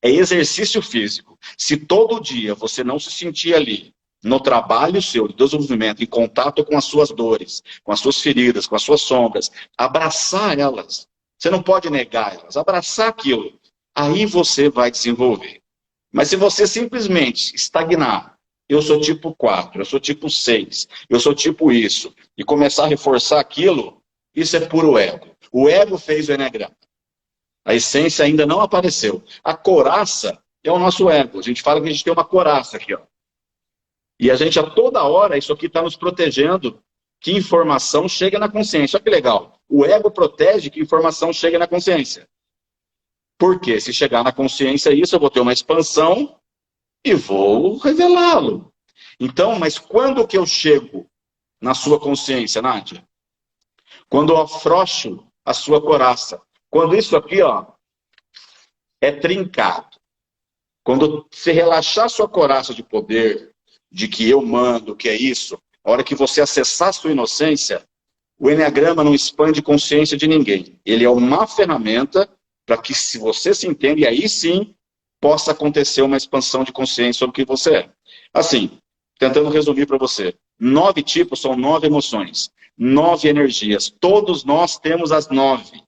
é exercício físico. Se todo dia você não se sentir ali, no trabalho seu, de desenvolvimento, em contato com as suas dores, com as suas feridas, com as suas sombras, abraçar elas, você não pode negar elas, abraçar aquilo, aí você vai desenvolver. Mas se você simplesmente estagnar, eu sou tipo 4, eu sou tipo 6, eu sou tipo isso, e começar a reforçar aquilo, isso é puro ego. O ego fez o Enneagrama. A essência ainda não apareceu. A coraça é o nosso ego. A gente fala que a gente tem uma coraça aqui, ó. E a gente, a toda hora, isso aqui está nos protegendo que informação chegue na consciência. Olha que legal. O ego protege que informação chegue na consciência. Porque se chegar na consciência isso, eu vou ter uma expansão e vou revelá-lo. Então, mas quando que eu chego na sua consciência, Nádia? Quando eu afrouxo a sua coraça. Quando isso aqui, ó, é trincado. Quando você relaxar sua coraça de poder, de que eu mando, que é isso, a hora que você acessar a sua inocência, o Enneagrama não expande consciência de ninguém. Ele é uma ferramenta para que, se você se entende, aí sim possa acontecer uma expansão de consciência sobre o que você é. Assim, tentando resumir para você, 9 tipos são 9 emoções, 9 energias. Todos nós temos as 9.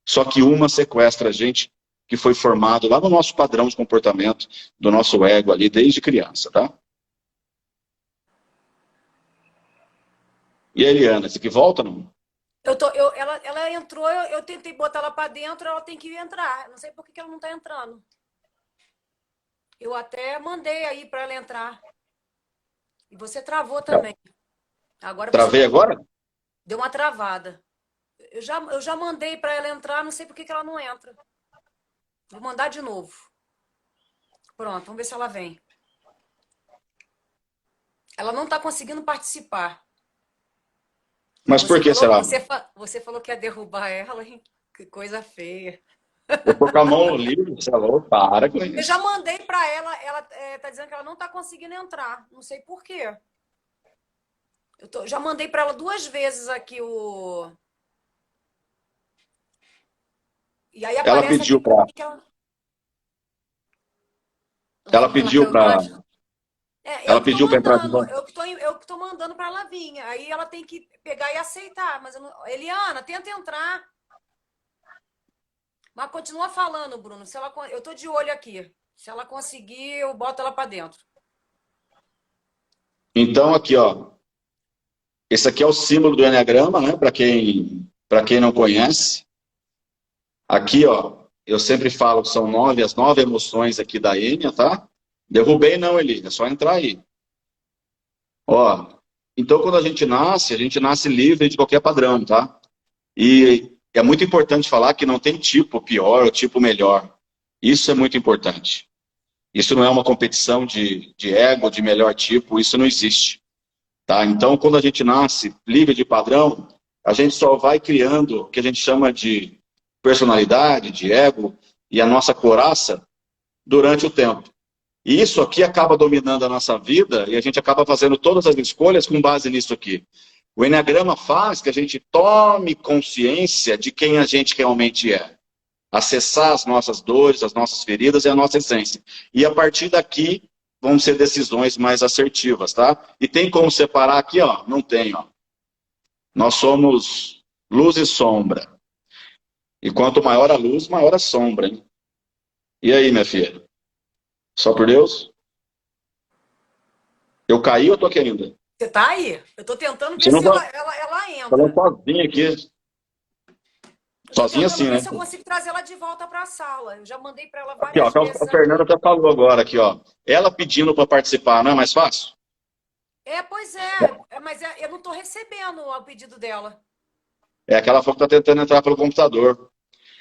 Só que uma sequestra a gente, que foi formado lá no nosso padrão de comportamento, do nosso ego ali, desde criança, tá? E a Eliana, você que volta, não? Ela entrou, eu tentei botar ela para dentro, ela tem que entrar. Não sei por que ela não está entrando. Eu até mandei aí para ela entrar. E você travou também. Agora Travei agora? deu uma travada. Eu já mandei para ela entrar, não sei por que ela não entra. Vou mandar de novo. Pronto, vamos ver se ela vem. Ela não está conseguindo participar. Mas por que será? Você falou que ia derrubar ela, hein? Que coisa feia. Eu tô com a mão no livro, você falou, para com Eu isso. já mandei para ela, ela tá dizendo que ela não está conseguindo entrar. Não sei por quê. Já mandei para ela 2 vezes aqui o... E aí Ela aparece pediu aqui para... que ela... Ela pediu para... Eu Ela que tô pediu para entrar de mandando, volta. eu que tô mandando para ela vir. Aí ela tem que pegar e aceitar. Mas eu não... Eliana, tenta entrar. Mas continua falando, Bruno. Se ela... Eu tô de olho aqui. Se ela conseguir, eu boto ela para dentro. Então, aqui, ó. Esse aqui é o símbolo do Enneagrama, né? Para quem não conhece. Aqui, ó. Eu sempre falo que são 9, as 9 emoções aqui da Enia, tá? Derrubei não, Eli. É só entrar aí. Ó. Então, quando a gente nasce livre de qualquer padrão, tá? E é muito importante falar que não tem tipo pior ou tipo melhor. Isso é muito importante. Isso não é uma competição de ego, de melhor tipo, isso não existe. Tá? Então, quando a gente nasce livre de padrão, a gente só vai criando o que a gente chama de personalidade, de ego, e a nossa coraça durante o tempo. E isso aqui acaba dominando a nossa vida, e a gente acaba fazendo todas as escolhas com base nisso aqui. O Enneagrama faz que a gente tome consciência de quem a gente realmente é. Acessar as nossas dores, as nossas feridas e a nossa essência. E a partir daqui, vão ser decisões mais assertivas, tá? E tem como separar aqui, ó? Não tem, ó. Nós somos luz e sombra. E quanto maior a luz, maior a sombra, hein? E aí, minha filha? Só por Deus? Eu caí ou tô aqui ainda? Você tá aí? Eu tô tentando Você ver não se tá ela falando entra. sozinha aqui. Eu tô Sozinha tentando assim, ver né? se eu consigo trazer ela de volta para a sala. Eu já mandei para ela Aqui, ó. várias vezes A Fernanda aqui. até falou agora aqui, ó. Ela pedindo para participar, não é mais fácil? Pois mas eu não tô recebendo o pedido dela. É aquela foto que tá tentando entrar pelo computador.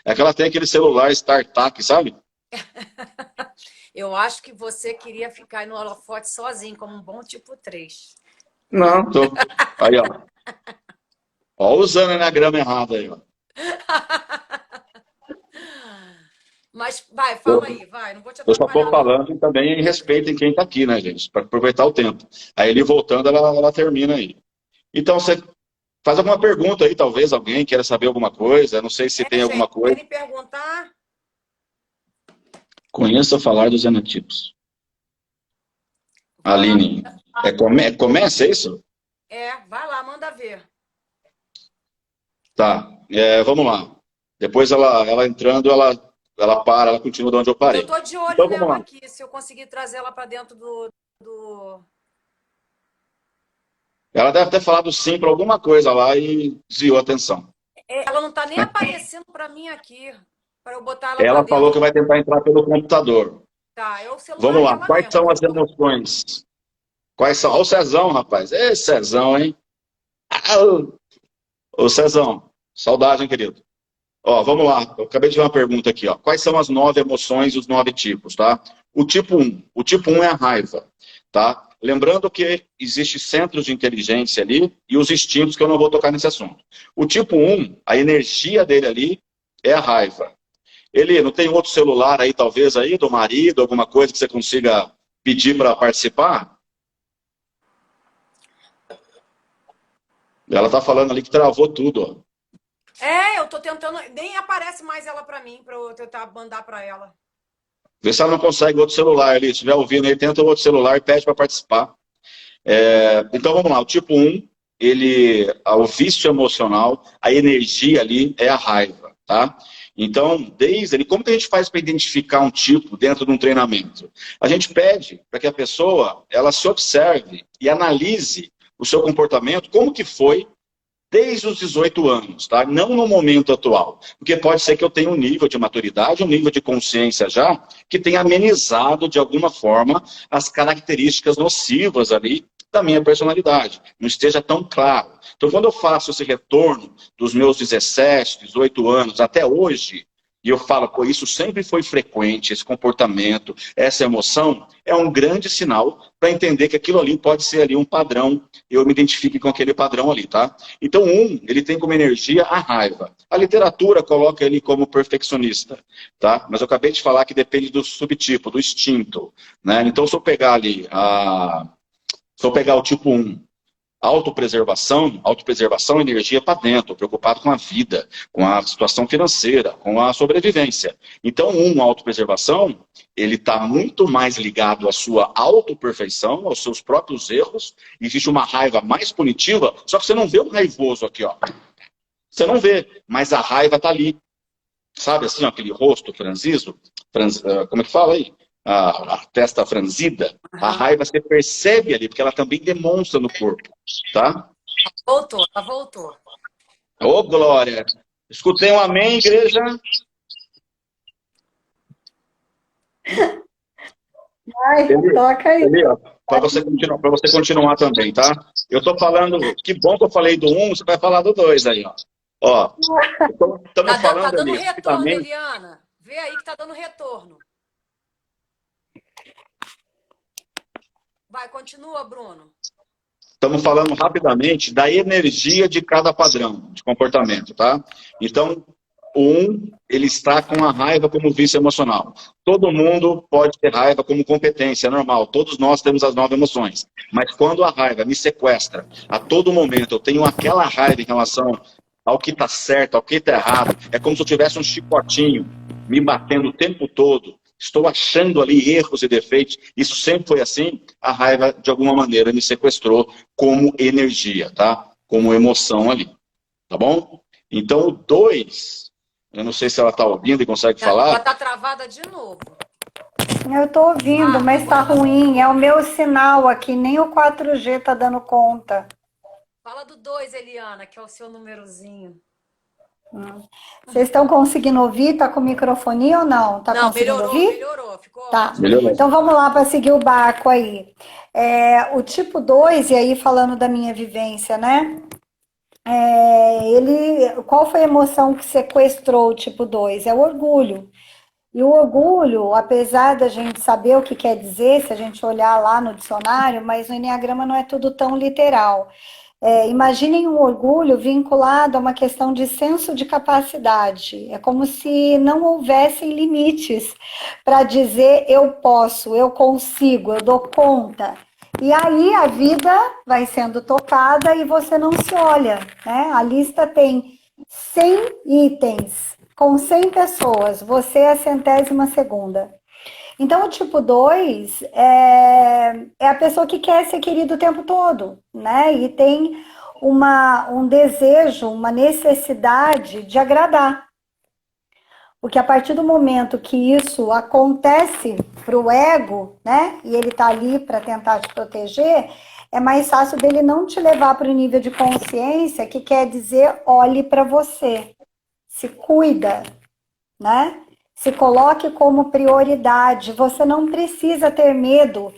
É que ela tem aquele celular StarTAC, sabe? Eu acho que você queria ficar no holofote sozinho, como um bom tipo 3. Não, tô. Aí, ó. Ó, usando a grama errada aí, ó. Mas vai, fala aí, vai. Não vou te Eu só estou atrapalhar, não. falando e também respeitem quem está aqui, né, gente? Para aproveitar o tempo. Aí ele voltando, ela termina aí. Então, você faz alguma pergunta aí, talvez alguém queira saber alguma coisa. Eu não sei se tem alguma Gente, coisa. querem perguntar? Conheça falar dos enotipos. Vai lá. Aline, começa isso? Vai lá, manda ver. Tá, vamos lá. Depois ela entrando, ela para, ela continua de onde eu Eu parei. tô de olho Então vamos nela lá. aqui, se eu conseguir trazer ela para dentro do... Ela deve ter falado sim para alguma coisa lá e desviou a atenção. Ela não tá nem aparecendo para mim aqui, para eu botar ela para Ela falou que dentro. vai tentar entrar pelo computador. Tá, é o celular Vamos lá. dela Quais mesmo. são as emoções? Quais são? Olha o Cezão, rapaz. Ê, Cezão, hein? Ah, ô Cezão, saudade, hein, querido? Ó, vamos lá. Eu acabei de ver uma pergunta aqui, ó. Quais são as 9 emoções e os 9 tipos, tá? O tipo 1. O tipo 1 é a raiva, tá? Lembrando que existe centros de inteligência ali e os instintos que eu não vou tocar nesse assunto. O tipo 1, a energia dele ali é a raiva. Ele não tem outro celular aí, talvez, aí, do marido, alguma coisa que você consiga pedir para participar? Ela tá falando ali que travou tudo, ó. Eu tô tentando, nem aparece mais ela para mim, para eu tentar mandar para ela. Vê se ela não consegue outro celular ali. Se estiver ouvindo aí, tenta outro celular e pede para participar. Então vamos lá, o tipo 1, o vício emocional, a energia ali é a raiva, tá? Então, como que a gente faz para identificar um tipo dentro de um treinamento? A gente pede para que a pessoa, ela se observe e analise o seu comportamento, como que foi desde os 18 anos, tá? Não no momento atual. Porque pode ser que eu tenha um nível de maturidade, um nível de consciência já, que tenha amenizado de alguma forma as características nocivas ali da minha personalidade. Não esteja tão claro. Então, quando eu faço esse retorno dos meus 17, 18 anos até hoje, e eu falo, pô, isso sempre foi frequente, esse comportamento, essa emoção, é um grande sinal para entender que aquilo ali pode ser ali um padrão, eu me identifique com aquele padrão ali, tá? Então, ele tem como energia a raiva. A literatura coloca ele como perfeccionista, tá? Mas eu acabei de falar que depende do subtipo, do instinto, né? Então, se eu pegar ali, se eu pegar o tipo 1, autopreservação, energia para dentro, preocupado com a vida, com a situação financeira, com a sobrevivência. Então, autopreservação, ele está muito mais ligado à sua autoperfeição, aos seus próprios erros. Existe uma raiva mais punitiva, só que você não vê o raivoso aqui, ó. Você não vê, mas a raiva está ali. Sabe assim, ó, aquele rosto franzido? Como é que fala aí? A testa franzida, a raiva você percebe ali, porque ela também demonstra no corpo, tá? Ela voltou. Ô, glória! Escutei um amém, igreja? Ai, toca aí. Para você continuar também, tá? Eu tô falando, que bom que eu falei do 1, você vai falar do 2 aí, ó. Ó, estamos falando Tá dando ali, retorno, Eliana. Vê aí que tá dando retorno. Vai, continua, Bruno. Estamos falando rapidamente da energia de cada padrão de comportamento, tá? Então, ele está com a raiva como vício emocional. Todo mundo pode ter raiva como competência, é normal. Todos nós temos as 9 emoções. Mas quando a raiva me sequestra, a todo momento eu tenho aquela raiva em relação ao que está certo, ao que está errado, é como se eu tivesse um chicotinho me batendo o tempo todo. Estou achando ali erros e defeitos. Isso sempre foi assim. A raiva, de alguma maneira, me sequestrou como energia, tá? Como emoção ali. Tá bom? Então, o 2, eu não sei se ela está ouvindo e consegue falar. Ela está travada de novo. Eu estou ouvindo, mas está ruim. É o meu sinal aqui, nem o 4G está dando conta. Fala do 2, Eliana, que é o seu númerozinho. Vocês estão conseguindo ouvir? Está com microfone ou não? Tá conseguindo ouvir? Melhorou, ficou tá. ótimo. Melhorou. Então vamos lá para seguir o barco aí. O tipo 2, e aí falando da minha vivência, né? Qual foi a emoção que sequestrou o tipo 2? É o orgulho. E o orgulho, apesar da gente saber o que quer dizer, se a gente olhar lá no dicionário, mas o enneagrama não é tudo tão literal. Imaginem um orgulho vinculado a uma questão de senso de capacidade. É como se não houvessem limites para dizer eu posso, eu consigo, eu dou conta. E aí a vida vai sendo tocada e você não se olha, né? A lista tem 100 itens com 100 pessoas, você é a 102ª. Então, o tipo 2 é a pessoa que quer ser querido o tempo todo, né? E tem um desejo, uma necessidade de agradar. Porque a partir do momento que isso acontece para o ego, né? E ele está ali para tentar te proteger, é mais fácil dele não te levar para o nível de consciência, que quer dizer, olhe para você, se cuida, né? Se coloque como prioridade. Você não precisa ter medo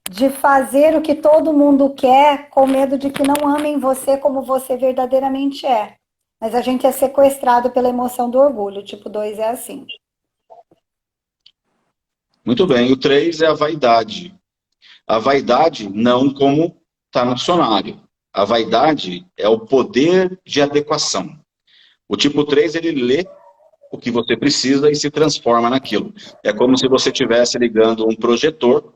de fazer o que todo mundo quer, com medo de que não amem você como você verdadeiramente é. Mas a gente é sequestrado pela emoção do orgulho. O tipo 2 é assim. Muito bem. O 3 é a vaidade. A vaidade não como está no dicionário. A vaidade é o poder de adequação. O tipo 3, ele lê o que você precisa e se transforma naquilo. É como se você estivesse ligando um projetor.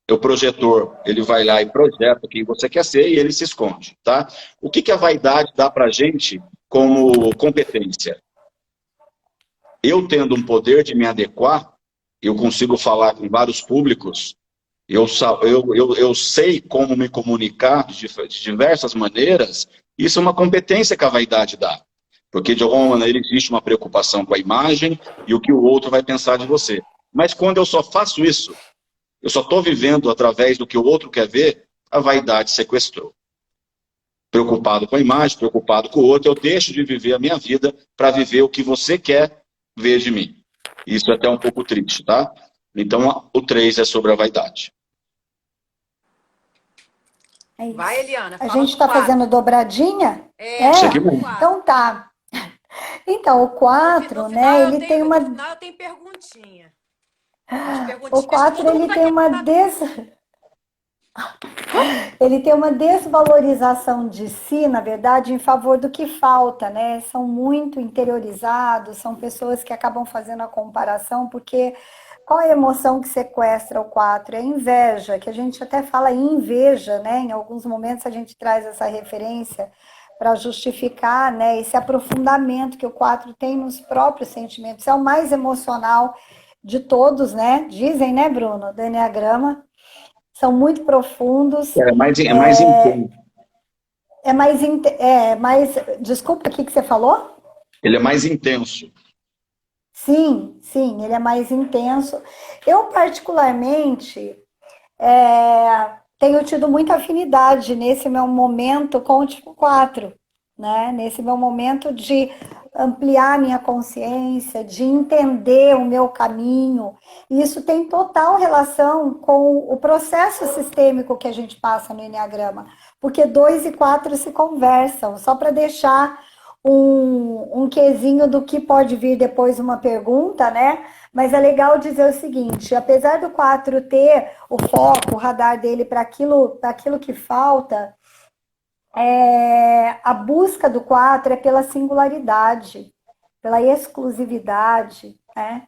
O projetor, ele vai lá e projeta o que você quer ser e ele se esconde, tá? O que a vaidade dá pra gente como competência? Eu tendo um poder de me adequar, eu consigo falar com vários públicos, eu sei como me comunicar de diversas maneiras, isso é uma competência que a vaidade dá. Porque, de alguma maneira, existe uma preocupação com a imagem e o que o outro vai pensar de você. Mas quando eu só faço isso, eu só estou vivendo através do que o outro quer ver, a vaidade sequestrou. Preocupado com a imagem, preocupado com o outro, eu deixo de viver a minha vida para viver o que você quer ver de mim. Isso é até um pouco triste, tá? Então, o 3 é sobre a vaidade. É isso. Vai, Eliana. A gente está fazendo dobradinha? Isso aqui mesmo. Então tá. Então, o 4, né, ele tem uma... No final eu tenho perguntinha. O 4, ele tem ele tem uma desvalorização de si, na verdade, em favor do que falta, né? São muito interiorizados, são pessoas que acabam fazendo a comparação, porque qual é a emoção que sequestra o 4? É a inveja, que a gente até fala inveja, né? Em alguns momentos a gente traz essa referência para justificar, né, esse aprofundamento que o 4 tem nos próprios sentimentos. É o mais emocional de todos, né? Dizem, né, Bruno, do Enneagrama. São muito profundos. É mais intenso. Desculpa, o que você falou? Ele é mais intenso. Sim, ele é mais intenso. Eu, particularmente, tenho tido muita afinidade nesse meu momento com o tipo 4, né? Nesse meu momento de ampliar minha consciência, de entender o meu caminho. E isso tem total relação com o processo sistêmico que a gente passa no Enneagrama, porque 2 e 4 se conversam, só para deixar um quezinho do que pode vir depois uma pergunta, né? Mas é legal dizer o seguinte, apesar do 4 ter o foco, o radar dele para aquilo que falta, a busca do 4 é pela singularidade, pela exclusividade, né?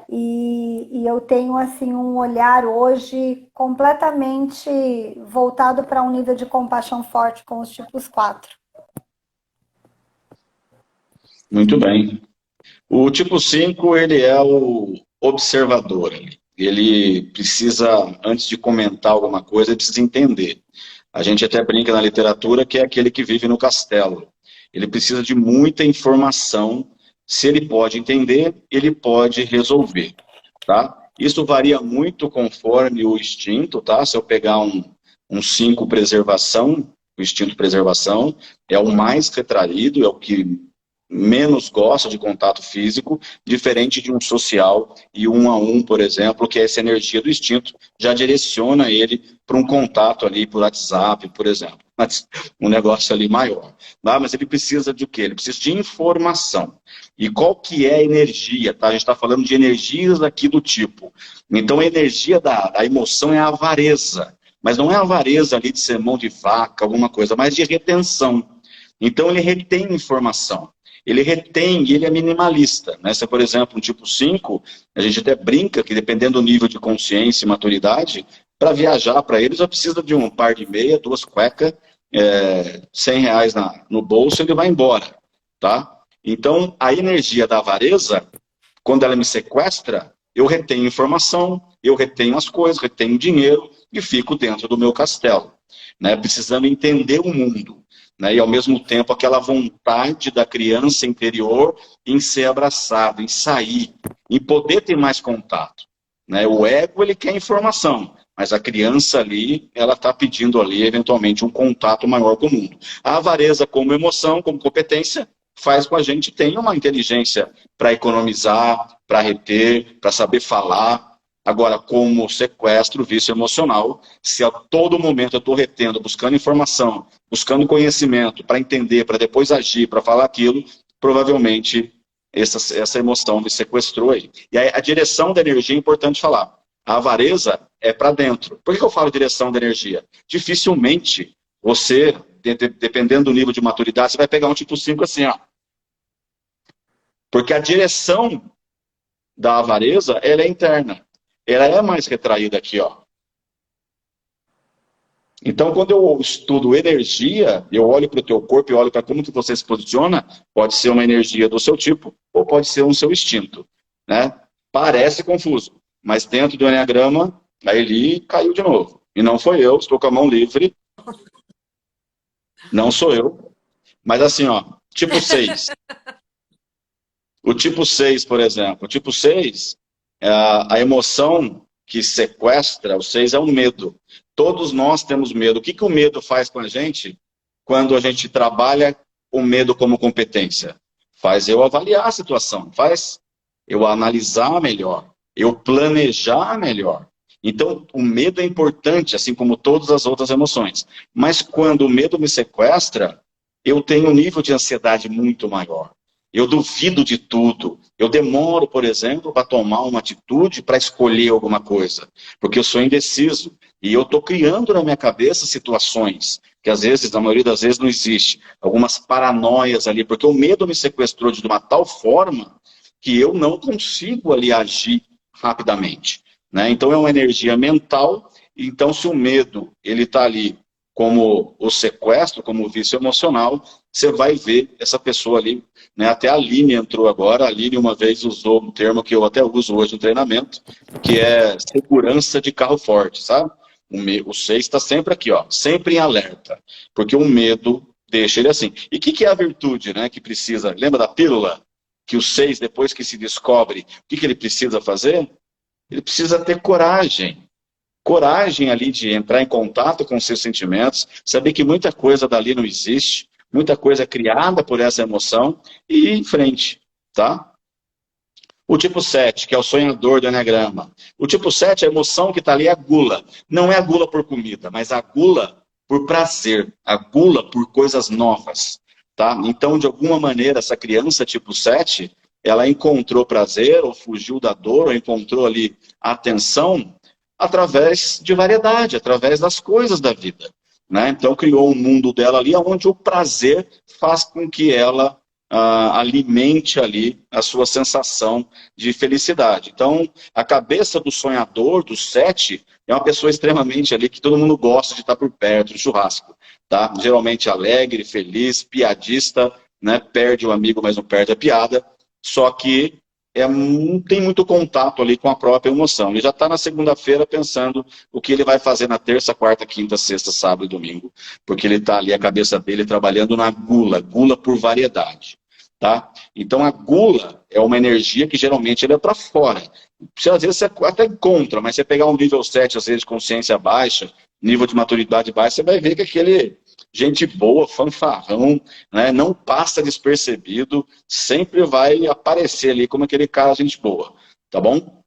E eu tenho assim um olhar hoje completamente voltado para um nível de compaixão forte com os tipos 4. Muito bem. O tipo 5, ele é o observador. Ele precisa, antes de comentar alguma coisa, ele precisa entender. A gente até brinca na literatura que é aquele que vive no castelo. Ele precisa de muita informação. Se ele pode entender, ele pode resolver, tá? Isso varia muito conforme o instinto, tá? Se eu pegar um 5 preservação, o instinto preservação é o mais retraído, é o que menos gosta de contato físico, diferente de um social e 1 a 1, por exemplo, que é essa energia do instinto, já direciona ele para um contato ali por WhatsApp, por exemplo. Um negócio ali maior. Tá? Mas ele precisa de quê? Ele precisa de informação. E qual que é a energia? Tá? A gente está falando de energias aqui do tipo. Então a energia da emoção é a avareza. mas não é avareza ali de ser mão de vaca, alguma coisa, mas de retenção. Então ele retém informação. Ele retém e ele é minimalista. Né? Se, por exemplo, um tipo 5, a gente até brinca que dependendo do nível de consciência e maturidade, para viajar para eles, já precisa de um par de meia, 2 cuecas, R$100 no bolso, ele vai embora. Tá? Então, a energia da avareza, quando ela me sequestra, eu retenho informação, eu retenho as coisas, retenho dinheiro e fico dentro do meu castelo, né? Precisando entender o mundo. Né? E ao mesmo tempo aquela vontade da criança interior em ser abraçado, em sair, em poder ter mais contato. Né? O ego, ele quer informação, mas a criança ali, ela está pedindo ali, eventualmente, um contato maior com o mundo. A avareza como emoção, como competência, faz com a gente tenha uma inteligência para economizar, para reter, para saber falar. Agora, como sequestro, vício emocional, se a todo momento eu estou retendo, buscando informação, buscando conhecimento para entender, para depois agir, para falar aquilo, provavelmente essa emoção me sequestrou aí. E aí, a direção da energia é importante falar. A avareza é para dentro. Por que eu falo direção da energia? Dificilmente você, dependendo do nível de maturidade, você vai pegar um tipo 5 assim, ó. Porque a direção da avareza, ela é interna. Ela é mais retraída aqui, ó. Então, quando eu estudo energia, eu olho para o teu corpo e olho para como que você se posiciona, pode ser uma energia do seu tipo, ou pode ser um seu instinto, né? Parece confuso, mas dentro do Enneagrama, a Eli caiu de novo. E não foi eu, estou com a mão livre. Não sou eu. Mas assim, ó, tipo 6. O tipo 6, por exemplo. O tipo 6, a emoção que sequestra o 6 é o medo. Todos nós temos medo. O que o medo faz com a gente quando a gente trabalha o medo como competência? Faz eu avaliar a situação, faz eu analisar melhor, eu planejar melhor. Então, o medo é importante, assim como todas as outras emoções. Mas quando o medo me sequestra, eu tenho um nível de ansiedade muito maior. Eu duvido de tudo. Eu demoro, por exemplo, para tomar uma atitude para escolher alguma coisa. Porque eu sou indeciso. E eu estou criando na minha cabeça situações que às vezes, na maioria das vezes, não existe. Algumas paranoias ali. Porque o medo me sequestrou de uma tal forma que eu não consigo ali agir rapidamente. Né? Então é uma energia mental. Então se o medo ele está ali como o sequestro, como o vício emocional, você vai ver essa pessoa ali, né? Até a Aline entrou agora, a Aline uma vez usou um termo que eu até uso hoje no treinamento, que é segurança de carro forte, sabe? O 6 está sempre aqui, ó, sempre em alerta, porque o medo deixa ele assim. E o que é a virtude, né, que precisa? Lembra da pílula? Que o 6, depois que se descobre, o que ele precisa fazer? Ele precisa ter coragem. Coragem ali de entrar em contato com os seus sentimentos, saber que muita coisa dali não existe, muita coisa é criada por essa emoção e ir em frente, tá? O tipo 7, que é o sonhador do Enneagrama. O tipo 7, a emoção que está ali é a gula. Não é a gula por comida, mas a gula por prazer, a gula por coisas novas, tá? Então, de alguma maneira, essa criança tipo 7, ela encontrou prazer, ou fugiu da dor, ou encontrou ali atenção, através de variedade, através das coisas da vida. Né? Então criou um mundo dela ali, onde o prazer faz com que ela alimente ali a sua sensação de felicidade. Então, a cabeça do sonhador, do 7, é uma pessoa extremamente ali, que todo mundo gosta de estar por perto, de churrasco. Tá? Geralmente alegre, feliz, piadista, né? Perde o amigo, mas não perde a piada. Só que não tem muito contato ali com a própria emoção. Ele já está na segunda-feira pensando o que ele vai fazer na terça, quarta, quinta, sexta, sábado e domingo. Porque ele está ali, a cabeça dele, trabalhando na gula. Gula por variedade. Tá? Então a gula é uma energia que geralmente ele é para fora. Às vezes você até encontra, mas você pegar um nível 7, às vezes de consciência baixa, nível de maturidade baixa, você vai ver que aquele gente boa, fanfarrão, né, não passa despercebido, sempre vai aparecer ali como aquele cara gente boa, tá bom?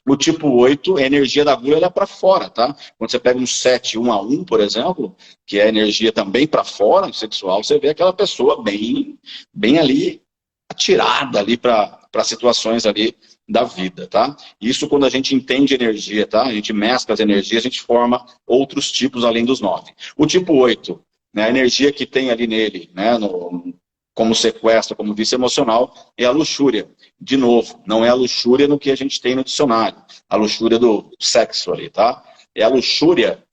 O tipo 8, a energia da gula, ela é para fora, tá? Quando você pega um 7, 1 a 1, por exemplo, que é a energia também para fora, sexual, você vê aquela pessoa bem ali, atirada ali para situações ali da vida, tá? Isso quando a gente entende energia, tá? A gente mescla as energias, a gente forma outros tipos além dos 9. O tipo 8, né, a energia que tem ali nele, né, como sequestro, como vício emocional, é a luxúria. De novo, não é a luxúria no que a gente tem no dicionário, a luxúria do sexo ali, tá? É a luxúria.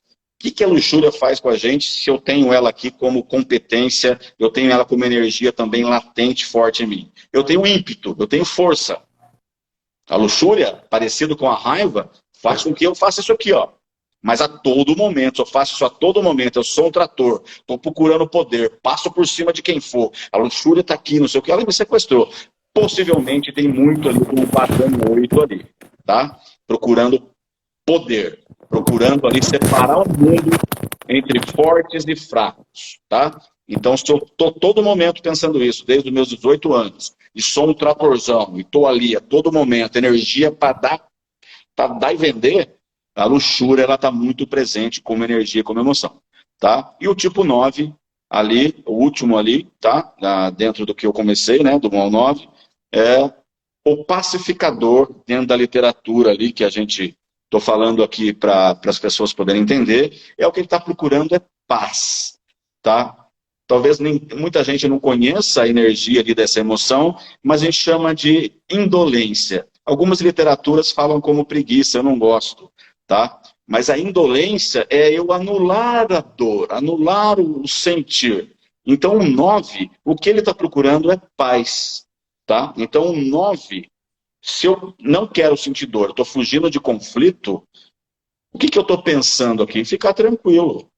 O que a luxúria faz com a gente se eu tenho ela aqui como competência, eu tenho ela como energia também latente, forte em mim? Eu tenho ímpeto, eu tenho força. A luxúria, parecido com a raiva, faz com que eu faça isso aqui, ó. Mas a todo momento, eu faço isso a todo momento, eu sou um trator, estou procurando poder, passo por cima de quem for. A luxúria está aqui, não sei o que, ela me sequestrou. Possivelmente tem muito ali com um padrão 8 ali, tá? Procurando poder, procurando ali separar o mundo entre fortes e fracos, tá? Então, se eu estou todo momento pensando isso, desde os meus 18 anos, e sou um tratorzão, e estou ali a todo momento, energia para dar e vender, a luxúria ela está muito presente como energia, como emoção, tá? E o tipo 9, ali, o último ali, tá? Dentro do que eu comecei, né, do 1 ao 9, é o pacificador dentro da literatura ali, que a gente, estou falando aqui para as pessoas poderem entender, é o que ele está procurando é paz, tá? Talvez muita gente não conheça a energia ali dessa emoção, mas a gente chama de indolência. Algumas literaturas falam como preguiça, eu não gosto, tá? Mas a indolência é eu anular a dor, anular o sentir. Então o 9, o que ele está procurando é paz, tá? Então o 9, se eu não quero sentir dor, estou fugindo de conflito, o que eu estou pensando aqui? Ficar tranquilo.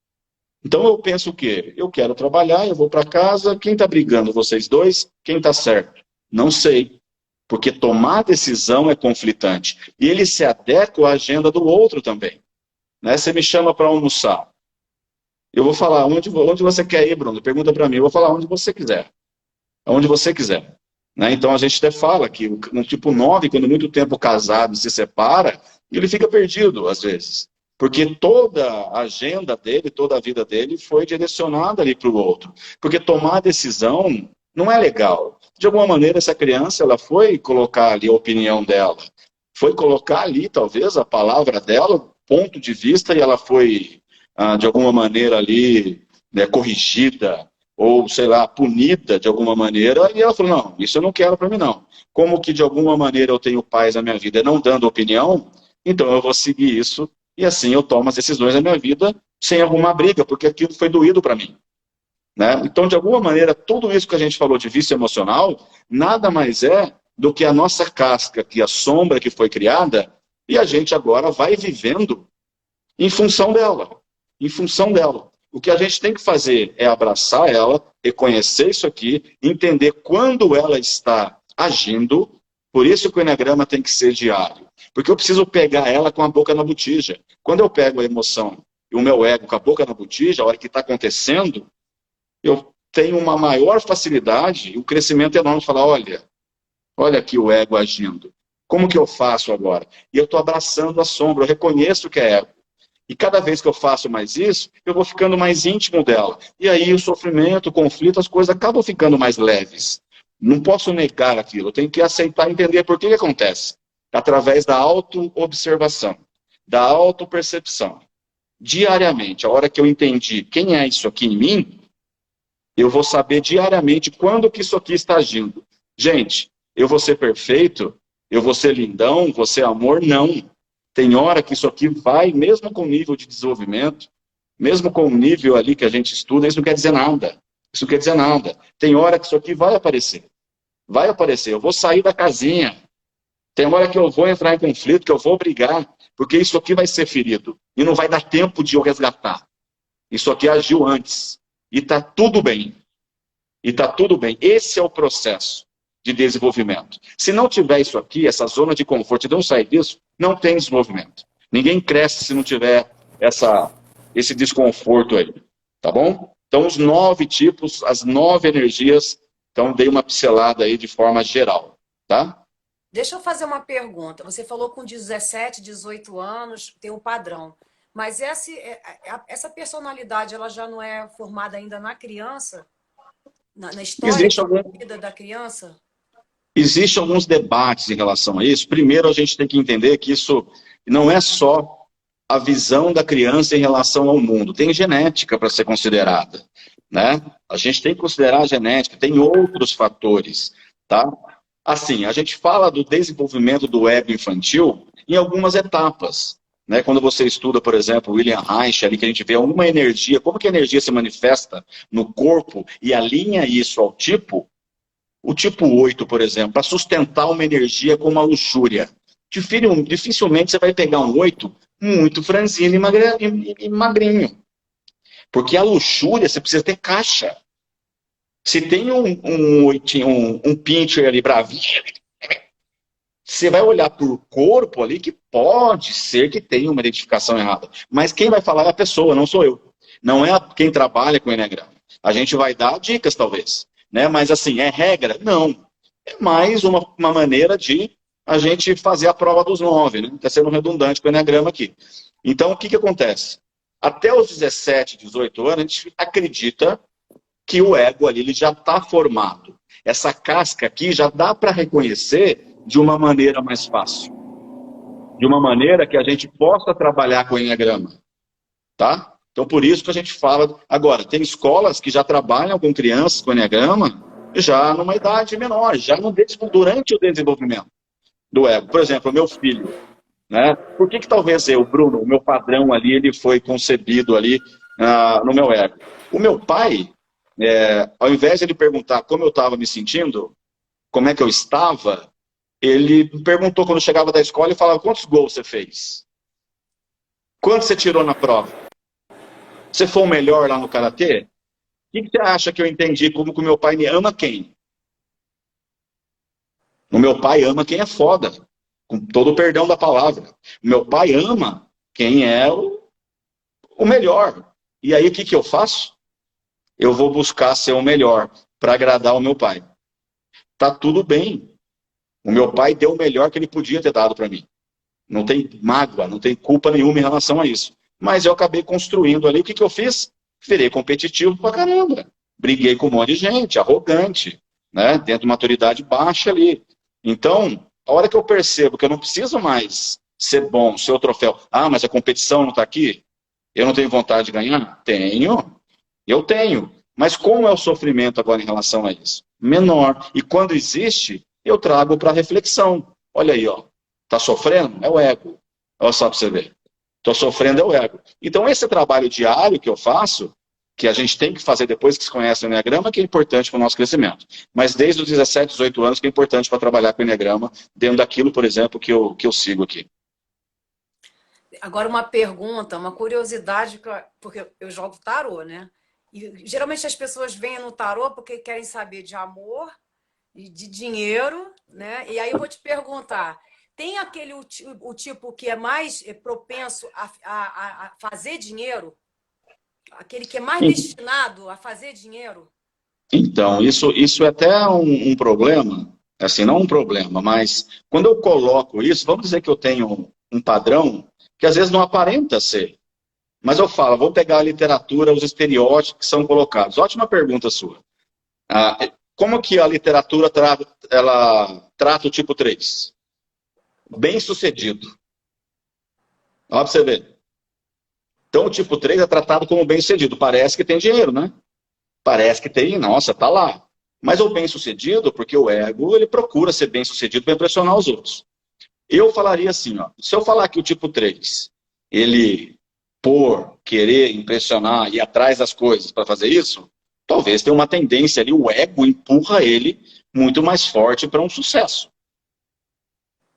Então eu penso o quê? Eu quero trabalhar, eu vou para casa, quem está brigando? Vocês dois? Quem está certo? Não sei. Porque tomar decisão é conflitante. E ele se adequa à agenda do outro também. Né? Você me chama para almoçar. Eu vou falar, onde você quer ir, Bruno? Pergunta para mim, eu vou falar onde você quiser. Onde você quiser. Né? Então a gente até fala que um tipo 9, quando muito tempo casado se separa, ele fica perdido às vezes. Porque toda a agenda dele, toda a vida dele foi direcionada ali para o outro. Porque tomar decisão não é legal. De alguma maneira, essa criança ela foi colocar ali a opinião dela. Foi colocar ali, talvez, a palavra dela, ponto de vista, e ela foi, de alguma maneira ali, né, corrigida, ou, sei lá, punida de alguma maneira, e ela falou, não, isso eu não quero para mim, não. Como que de alguma maneira eu tenho paz na minha vida não dando opinião, então eu vou seguir isso, e assim eu tomo as decisões da minha vida sem alguma briga, porque aquilo foi doído para mim. Né? Então, de alguma maneira, tudo isso que a gente falou de vício emocional, nada mais é do que a nossa casca, que a sombra que foi criada, e a gente agora vai vivendo em função dela. Em função dela. O que a gente tem que fazer é abraçar ela, reconhecer isso aqui, entender quando ela está agindo. Por isso que o Eneagrama tem que ser diário. Porque eu preciso pegar ela com a boca na botija. Quando eu pego a emoção e o meu ego com a boca na botija, a hora que está acontecendo, eu tenho uma maior facilidade e um crescimento enorme de falar, olha aqui o ego agindo. Como que eu faço agora? E eu estou abraçando a sombra, eu reconheço que é ego. E cada vez que eu faço mais isso, eu vou ficando mais íntimo dela. E aí o sofrimento, o conflito, as coisas acabam ficando mais leves. Não posso negar aquilo, eu tenho que aceitar e entender por que acontece. Através da auto-observação, da auto-percepção. Diariamente, a hora que eu entendi quem é isso aqui em mim, eu vou saber diariamente quando que isso aqui está agindo. Gente, eu vou ser perfeito? Eu vou ser lindão? Vou ser amor? Não. Tem hora que isso aqui vai, mesmo com o nível de desenvolvimento, mesmo com o nível ali que a gente estuda, isso não quer dizer nada. Isso não quer dizer nada. Tem hora que isso aqui vai aparecer. Vai aparecer. Eu vou sair da casinha. Tem hora que eu vou entrar em conflito, que eu vou brigar, porque isso aqui vai ser ferido. E não vai dar tempo de eu resgatar. Isso aqui agiu antes. E está tudo bem. E está tudo bem. Esse é o processo de desenvolvimento. Se não tiver isso aqui, essa zona de conforto, e não sair disso, não tem desenvolvimento. Ninguém cresce se não tiver esse desconforto aí. Tá bom? Então, os 9 tipos, as 9 energias, então dei uma pincelada aí de forma geral. Tá? Deixa eu fazer uma pergunta. Você falou com 17, 18 anos, tem um padrão. Mas essa personalidade, ela já não é formada ainda na criança? Na história Existe de algum... vida da criança? Existem alguns debates em relação a isso. Primeiro, a gente tem que entender que isso não é só a visão da criança em relação ao mundo. Tem genética para ser considerada, né? A gente tem que considerar a genética, tem outros fatores, tá? Assim, a gente fala do desenvolvimento do ego infantil em algumas etapas, né? Quando você estuda, por exemplo, William Reich, ali que a gente vê uma energia, como que a energia se manifesta no corpo e alinha isso ao tipo. O tipo 8, por exemplo, para sustentar uma energia como a luxúria. Dificilmente você vai pegar um 8 muito franzino e magrinho. Porque a luxúria, você precisa ter caixa. Se tem um pincher ali bravinho, você vai olhar por corpo ali que pode ser que tenha uma identificação errada. Mas quem vai falar é a pessoa, não sou eu. Não é quem trabalha com o Enneagrama. A gente vai dar dicas, talvez. Né? Mas assim, é regra? Não. É mais uma maneira de a gente fazer a prova dos 9, né? Está sendo redundante com o Enneagrama aqui. Então, o que, que acontece? Até os 17, 18 anos, a gente acredita que o ego ali ele já está formado. Essa casca aqui já dá para reconhecer de uma maneira mais fácil. De uma maneira que a gente possa trabalhar com o Enneagrama. Tá? Então, por isso que a gente fala... Agora, tem escolas que já trabalham com crianças com Enneagrama já numa idade menor, já durante o desenvolvimento do ego. Por exemplo, o meu filho. Né? Por que talvez eu, Bruno, o meu padrão ali, ele foi concebido ali no meu ego? O meu pai, ao invés de ele perguntar como eu estava me sentindo, como é que eu estava, ele me perguntou quando eu chegava da escola e falava, quantos gols você fez? Quanto você tirou na prova? Você foi o melhor lá no karatê? O que você acha que eu entendi como que o meu pai me ama quem? O meu pai ama quem é foda, com todo o perdão da palavra. O meu pai ama quem é o melhor. E aí o que, que eu faço? Eu vou buscar ser o melhor para agradar o meu pai. Tá tudo bem. O meu pai deu o melhor que ele podia ter dado para mim. Não tem mágoa, não tem culpa nenhuma em relação a isso. Mas eu acabei construindo ali. O que, que eu fiz? Virei competitivo pra caramba. Briguei com um monte de gente, arrogante, né? Dentro de maturidade baixa ali. Então, a hora que eu percebo que eu não preciso mais ser bom, ser o troféu. Ah, mas a competição não está aqui? Eu não tenho vontade de ganhar? Tenho. Eu tenho. Mas como é o sofrimento agora em relação a isso? Menor. E quando existe, eu trago para reflexão. Olha aí, ó. Tá sofrendo? É o ego. Olha só para você ver. Tô sofrendo é o ego. Então, esse trabalho diário que eu faço, que a gente tem que fazer depois que se conhece o Enneagrama, que é importante para o nosso crescimento. Mas desde os 17, 18 anos, que é importante para trabalhar com o Enneagrama, dentro daquilo, por exemplo, que eu sigo aqui. Agora uma pergunta, uma curiosidade, porque eu jogo tarô, né? E geralmente as pessoas vêm no tarô porque querem saber de amor e de dinheiro, né? E aí eu vou te perguntar, tem o tipo que é mais propenso a fazer dinheiro? Aquele que é mais destinado a fazer dinheiro? Então, isso é até um problema, assim, não um problema, mas quando eu coloco isso, vamos dizer que eu tenho um padrão que às vezes não aparenta ser. Mas eu falo, vou pegar a literatura, os estereótipos que são colocados. Ótima pergunta sua. Como que a literatura ela trata o tipo 3? Bem-sucedido. Olha para você ver. Então, o tipo 3 é tratado como bem-sucedido. Parece que tem dinheiro, né? Parece que tem, nossa, tá lá. Mas o bem-sucedido, porque o ego, ele procura ser bem-sucedido para impressionar os outros. Eu falaria assim, ó, se eu falar que o tipo 3, ele, por querer impressionar e ir atrás das coisas para fazer isso, talvez tenha uma tendência ali, o ego empurra ele muito mais forte para um sucesso.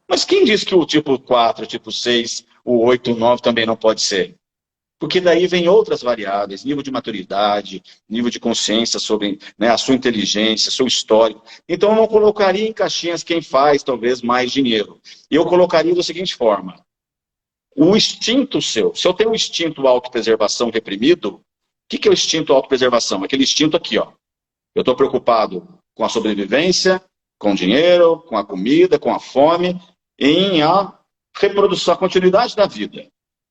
Mas quem diz que o tipo 4, o tipo 6, o 8, o 9 também não pode ser? Porque daí vem outras variáveis, nível de maturidade, nível de consciência sobre, né, a sua inteligência, seu histórico. Então eu não colocaria em caixinhas quem faz talvez mais dinheiro. Eu colocaria da seguinte forma. O instinto seu, se eu tenho um instinto autopreservação reprimido, o que é o instinto autopreservação? Aquele instinto aqui, ó. Eu estou preocupado com a sobrevivência, com o dinheiro, com a comida, com a fome, em a reprodução, a continuidade da vida.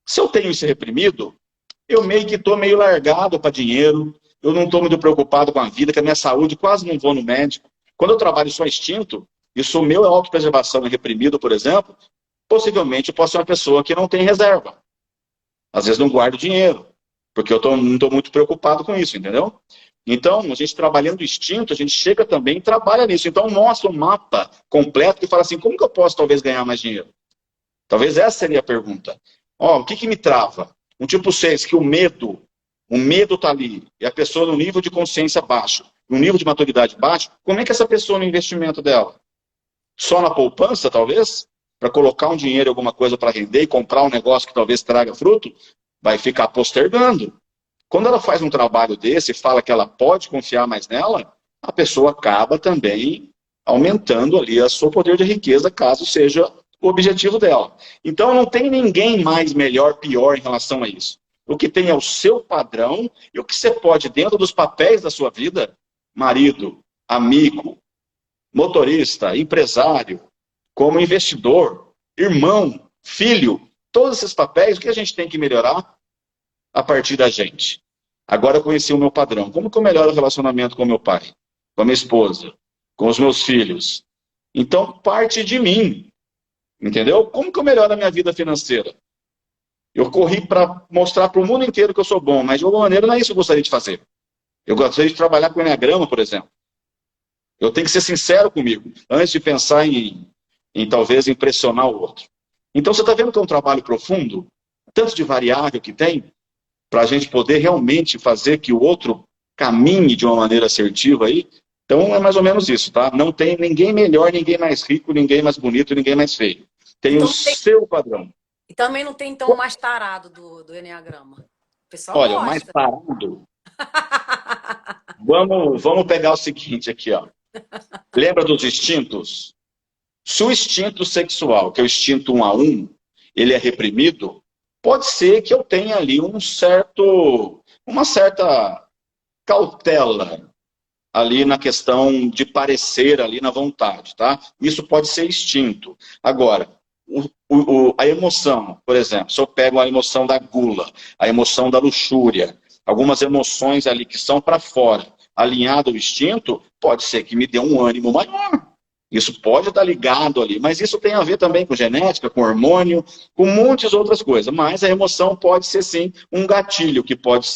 Se eu tenho isso reprimido, eu meio que estou meio largado para dinheiro, eu não estou muito preocupado com a vida, com a minha saúde, quase não vou no médico. Quando eu trabalho só instinto, Isso meu é autopreservação e reprimido, por exemplo, possivelmente eu posso ser uma pessoa que não tem reserva. Às vezes não guardo dinheiro, porque eu não estou muito preocupado com isso, entendeu? Então, a gente trabalhando o instinto, a gente chega também e trabalha nisso. Então, mostra um mapa completo que fala assim, como que eu posso talvez ganhar mais dinheiro? Talvez essa seria a pergunta. Ó, o que que me trava? Um tipo 6, que o medo está ali, e a pessoa no nível de consciência baixo, no nível de maturidade baixo, como é que essa pessoa no investimento dela? Só na poupança, talvez? Para colocar um dinheiro em alguma coisa para render e comprar um negócio que talvez traga fruto? Vai ficar postergando. Quando ela faz um trabalho desse e fala que ela pode confiar mais nela, a pessoa acaba também aumentando ali o seu poder de riqueza, caso seja o objetivo dela. Então não tem ninguém mais melhor, pior em relação a isso. O que tem é o seu padrão e o que você pode, dentro dos papéis da sua vida, marido, amigo, motorista, empresário, como investidor, irmão, filho, todos esses papéis, o que a gente tem que melhorar a partir da gente? Agora eu conheci o meu padrão. Como que eu melhoro o relacionamento com meu pai, com a minha esposa, com os meus filhos? Então, parte de mim, entendeu? Como que eu melhoro a minha vida financeira? Eu corri para mostrar para o mundo inteiro que eu sou bom, mas de alguma maneira não é isso que eu gostaria de fazer. Eu gostaria de trabalhar com o Enneagrama, por exemplo. Eu tenho que ser sincero comigo, antes de pensar em talvez impressionar o outro. Então, você está vendo que é um trabalho profundo? Tanto de variável que tem, para a gente poder realmente fazer que o outro caminhe de uma maneira assertiva aí. Então, é mais ou menos isso, tá? Não tem ninguém melhor, ninguém mais rico, ninguém mais bonito, ninguém mais feio. Tem Então, o seu padrão. e também não tem, então, o mais tarado do Eneagrama. O pessoal Olha, o mais gosta. parado. Vamos pegar o seguinte aqui, ó. Lembra dos instintos? Se o instinto sexual, que é o instinto 1 a 1, ele é reprimido, pode ser que eu tenha ali uma certa cautela ali na questão de parecer ali na vontade, tá? Isso pode ser instinto. Agora, a emoção, por exemplo, se eu pego a emoção da gula, a emoção da luxúria, algumas emoções ali que são para fora, alinhado ao instinto, pode ser que me dê um ânimo maior. Isso pode estar ligado ali, mas isso tem a ver também com genética, com hormônio, com muitas outras coisas. Mas a emoção pode ser sim um gatilho que pode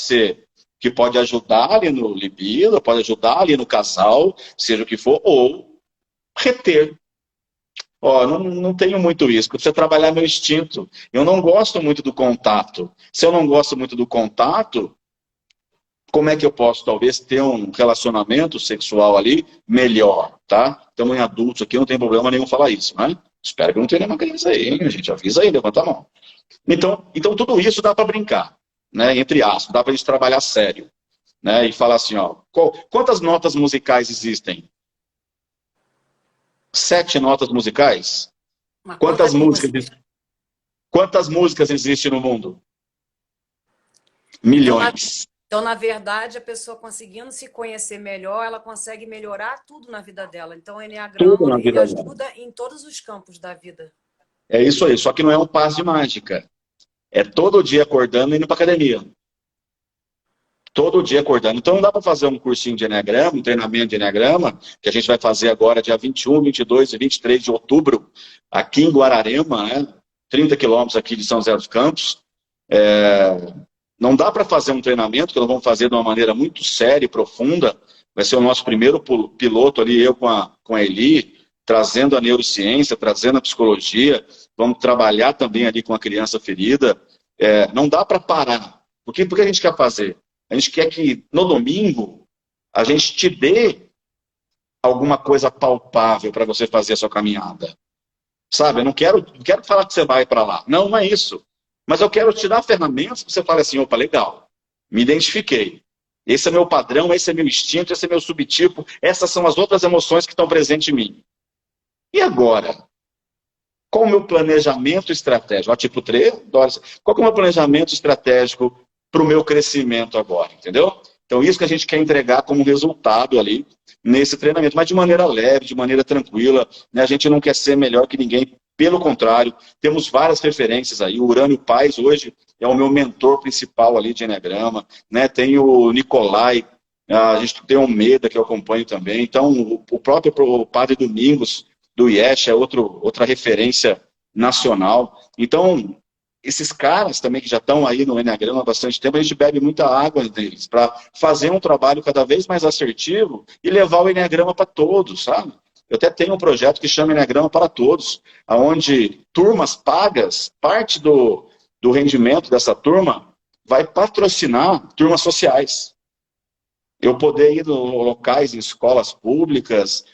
ajudar ali no libido, pode ajudar ali no casal, seja o que for, ou reter. Ó, não tenho muito isso, porque você trabalhar meu instinto. Eu não gosto muito do contato. Se eu não gosto muito do contato, como é que eu posso, talvez, ter um relacionamento sexual ali melhor, tá? Estamos em adultos aqui, não tem problema nenhum falar isso, né? Espero que não tenha nenhuma criança aí, hein, gente? Avisa aí, levanta a mão. Então tudo isso dá para brincar, né? Entre aspas, dá para a gente trabalhar sério, né? E falar assim, ó, quantas notas musicais existem? 7 notas musicais? Uma Quantas quanta música. quantas músicas existem no mundo? Então, Milhões. Então, na verdade, a pessoa conseguindo se conhecer melhor, ela consegue melhorar tudo na vida dela. Então, o Tudo na Eneagrama, ele vida dela. ajuda em todos os campos da vida. É isso aí, só que não é um passe de mágica. É todo dia acordando e indo para academia. Todo dia acordando. Então não dá para fazer um cursinho de Eneagrama, um treinamento de Eneagrama, que a gente vai fazer agora dia 21, 22 e 23 de outubro, aqui em Guararema, né? 30 quilômetros aqui de São José dos Campos. Não dá para fazer um treinamento que nós vamos fazer de uma maneira muito séria e profunda. Vai ser o nosso primeiro piloto ali, eu com a Eli, trazendo a neurociência, trazendo a psicologia. Vamos trabalhar também ali com a criança ferida. Não dá para parar. Por que a gente quer fazer? A gente quer que no domingo a gente te dê alguma coisa palpável para você fazer a sua caminhada. Sabe, eu não quero falar que você vai para lá. Não é isso. Mas eu quero te dar ferramentas que você fale assim, opa, legal, me identifiquei. Esse é meu padrão, esse é meu instinto, esse é meu subtipo, essas são as outras emoções que estão presentes em mim. E agora? Qual o meu planejamento estratégico? Tipo 3, qual é o meu planejamento estratégico para o meu crescimento agora, entendeu? Então isso que a gente quer entregar como resultado ali nesse treinamento, mas de maneira leve, de maneira tranquila, né? A gente não quer ser melhor que ninguém, pelo contrário, temos várias referências aí. O Urânio Paz hoje é o meu mentor principal ali de Eneagrama, né? Tem o Nicolai, a gente tem o Meda que eu acompanho também, então o próprio Padre Domingos, do IESH, é outra referência nacional. Então, esses caras também que já estão aí no Enneagrama há bastante tempo, a gente bebe muita água deles para fazer um trabalho cada vez mais assertivo e levar o Enneagrama para todos, sabe? Eu até tenho um projeto que chama Enneagrama para Todos, onde turmas pagas, parte do rendimento dessa turma vai patrocinar turmas sociais. Eu poder ir em locais, em escolas públicas,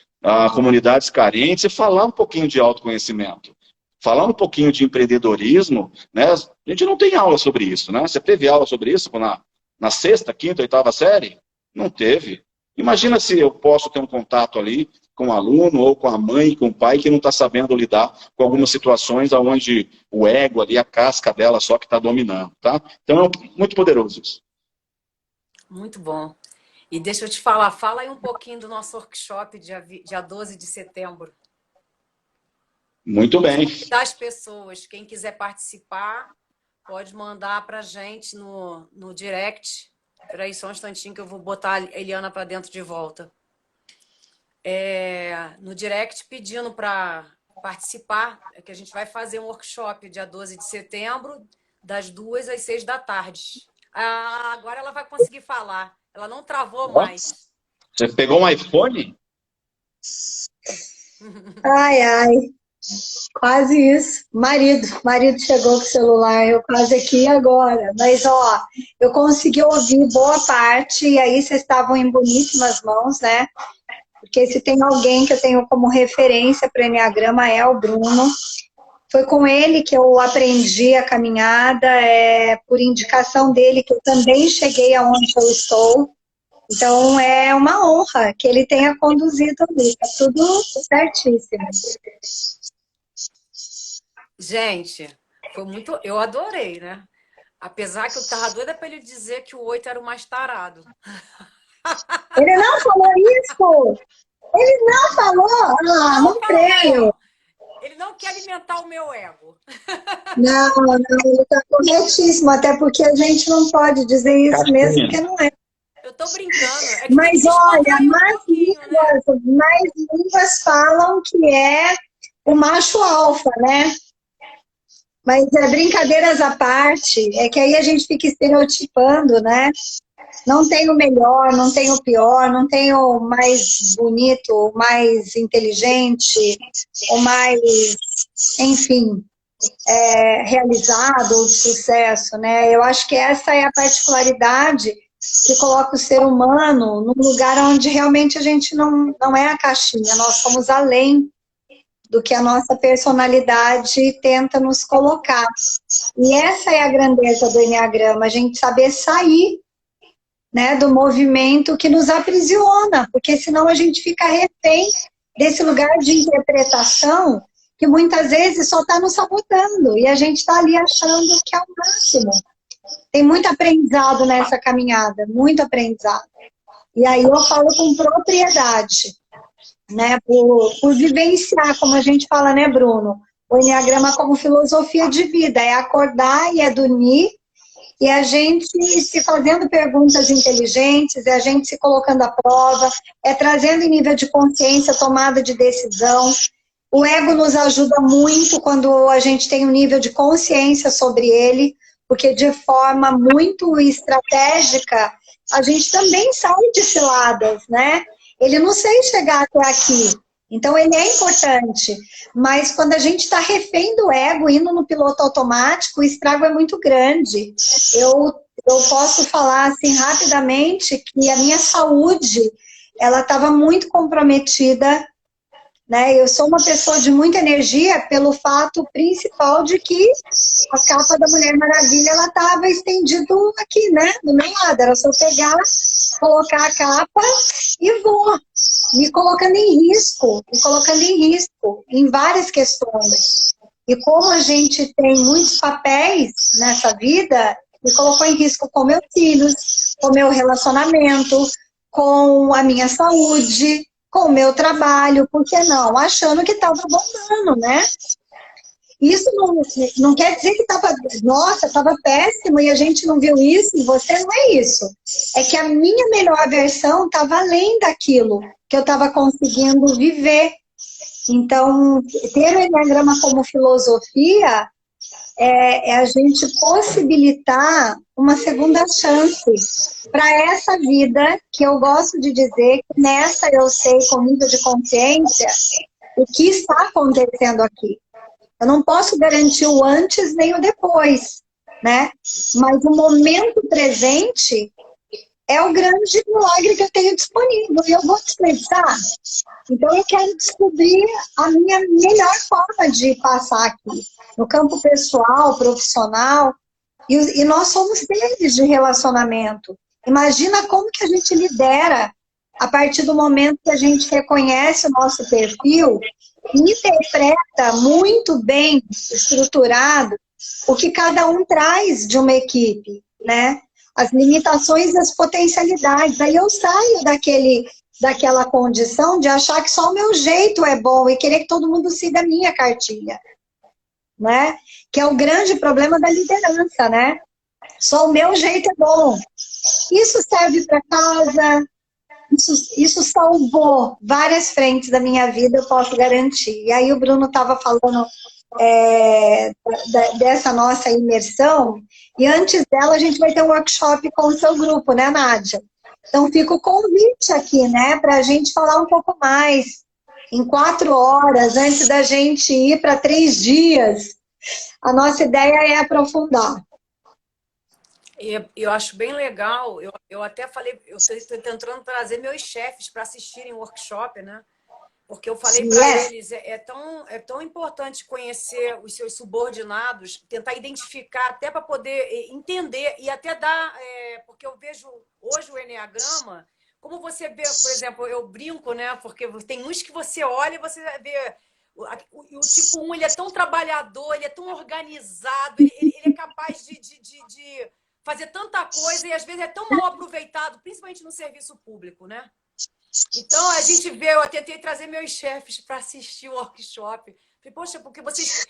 comunidades carentes e falar um pouquinho de autoconhecimento. Falar um pouquinho de empreendedorismo, né? A gente não tem aula sobre isso, né? Você teve aula sobre isso na sexta, quinta, oitava série? Não teve. Imagina se eu posso ter um contato ali com o aluno, ou com a mãe, com o pai, que não está sabendo lidar com algumas situações onde o ego ali, a casca dela só que está dominando, tá? Então é muito poderoso isso. Muito bom. E deixa eu te falar, fala aí um pouquinho do nosso workshop dia 12 de setembro. Muito bem. Das pessoas, quem quiser participar, pode mandar para a gente no direct. Espera aí só um instantinho que eu vou botar a Eliana para dentro de volta. No direct pedindo para participar, que a gente vai fazer um workshop dia 12 de setembro, das 2 às 6 da tarde. Agora ela vai conseguir falar. Ela não travou mais. Você pegou um iPhone? Ai, ai. Quase isso. Marido chegou com o celular, eu quase aqui agora. Mas, ó, eu consegui ouvir boa parte, e aí vocês estavam em boníssimas mãos, né? Porque se tem alguém que eu tenho como referência para o Enneagrama é o Bruno. Foi com ele que eu aprendi a caminhada, por indicação dele que eu também cheguei aonde eu estou. Então, é uma honra que ele tenha conduzido ali. Está tudo certíssimo. Gente, foi muito... Eu adorei, né? Apesar que eu tava doida para ele dizer que o 8 era o mais tarado. Ele não falou isso! Ele não falou! Não creio! Ele não quer alimentar o meu ego. Não, ele está corretíssimo, até porque a gente não pode dizer isso mesmo, porque não é. Eu tô brincando. Mas olha, mais línguas falam que é o macho alfa, né? Mas brincadeiras à parte, é que aí a gente fica estereotipando, né? Não tem o melhor, não tem o pior, não tem o mais bonito, o mais inteligente, o mais, enfim, realizado, ou de sucesso, né? Eu acho que essa é a particularidade que coloca o ser humano num lugar onde realmente a gente não é a caixinha, nós somos além do que a nossa personalidade tenta nos colocar. E essa é a grandeza do Enneagrama, a gente saber sair, né, do movimento que nos aprisiona, porque senão a gente fica refém desse lugar de interpretação que muitas vezes só está nos sabotando, e a gente está ali achando que é o máximo. Tem muito aprendizado nessa caminhada, muito aprendizado. E aí eu falo com propriedade, né, por vivenciar, como a gente fala, né, Bruno? O Enneagrama como filosofia de vida, é acordar e é dormir, e a gente se fazendo perguntas inteligentes, é a gente se colocando à prova, é trazendo em nível de consciência, tomada de decisão. O ego nos ajuda muito quando a gente tem um nível de consciência sobre ele, porque de forma muito estratégica, a gente também sai de ciladas, né? Ele não sei chegar até aqui, então ele é importante, mas quando a gente está refém do ego, indo no piloto automático, o estrago é muito grande. Eu posso falar assim rapidamente que a minha saúde, ela estava muito comprometida, né? Eu sou uma pessoa de muita energia pelo fato principal de que a capa da Mulher Maravilha, ela estava estendida aqui, né? Do meu lado, era só pegar, colocar a capa e vou. Me colocando em risco em várias questões. E como a gente tem muitos papéis nessa vida, me colocou em risco com meus filhos, com meu relacionamento, com a minha saúde, com o meu trabalho, por que não? Achando que estava bombando, né? Isso não quer dizer que estava, nossa, estava péssimo e a gente não viu isso, e você não é isso. É que a minha melhor versão estava além daquilo que eu estava conseguindo viver. Então, ter o Enneagrama como filosofia é a gente possibilitar uma segunda chance para essa vida, que eu gosto de dizer que nessa eu sei com nível de consciência o que está acontecendo aqui. Eu não posso garantir o antes nem o depois, né? Mas o momento presente é o grande milagre que eu tenho disponível e eu vou desperdiçar. Então eu quero descobrir a minha melhor forma de passar aqui, no campo pessoal, profissional, e nós somos seres de relacionamento. Imagina como que a gente lidera a partir do momento que a gente reconhece o nosso perfil e interpreta muito bem estruturado o que cada um traz de uma equipe, né? As limitações e as potencialidades. Aí eu saio daquela condição de achar que só o meu jeito é bom e querer que todo mundo siga a minha cartilha, né? Que é o grande problema da liderança, né? Só o meu jeito é bom. Isso serve para casa, isso salvou várias frentes da minha vida, eu posso garantir. E aí o Bruno estava falando dessa nossa imersão, e antes dela a gente vai ter um workshop com o seu grupo, né, Nádia? Então fica o convite aqui, né, para a gente falar um pouco mais, em 4 horas, antes da gente ir para 3 dias. A nossa ideia é aprofundar. Eu acho bem legal, eu até falei, eu estou tentando trazer meus chefes para assistirem o workshop, né? Porque eu falei para eles, é tão importante conhecer os seus subordinados, tentar identificar, até para poder entender e até dar, porque eu vejo hoje o Enneagrama, como você vê, por exemplo, eu brinco, né? Porque tem uns que você olha e você vê, o tipo 1, ele é tão trabalhador, ele é tão organizado, ele é capaz de fazer tanta coisa e às vezes é tão mal aproveitado, principalmente no serviço público, né? Então, a gente vê, eu tentei trazer meus chefes para assistir o workshop. Falei, poxa, porque vocês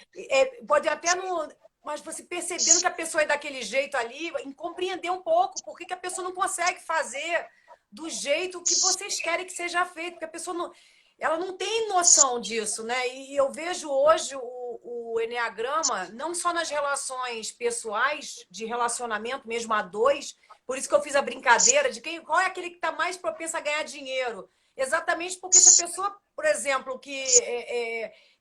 podem até não... Mas você percebendo que a pessoa é daquele jeito ali, em compreender um pouco por que a pessoa não consegue fazer do jeito que vocês querem que seja feito, porque a pessoa não... Ela não tem noção disso, né? E eu vejo hoje o Enneagrama, não só nas relações pessoais, de relacionamento mesmo a 2, por isso que eu fiz a brincadeira de qual é aquele que está mais propenso a ganhar dinheiro. Exatamente porque se a pessoa, por exemplo, que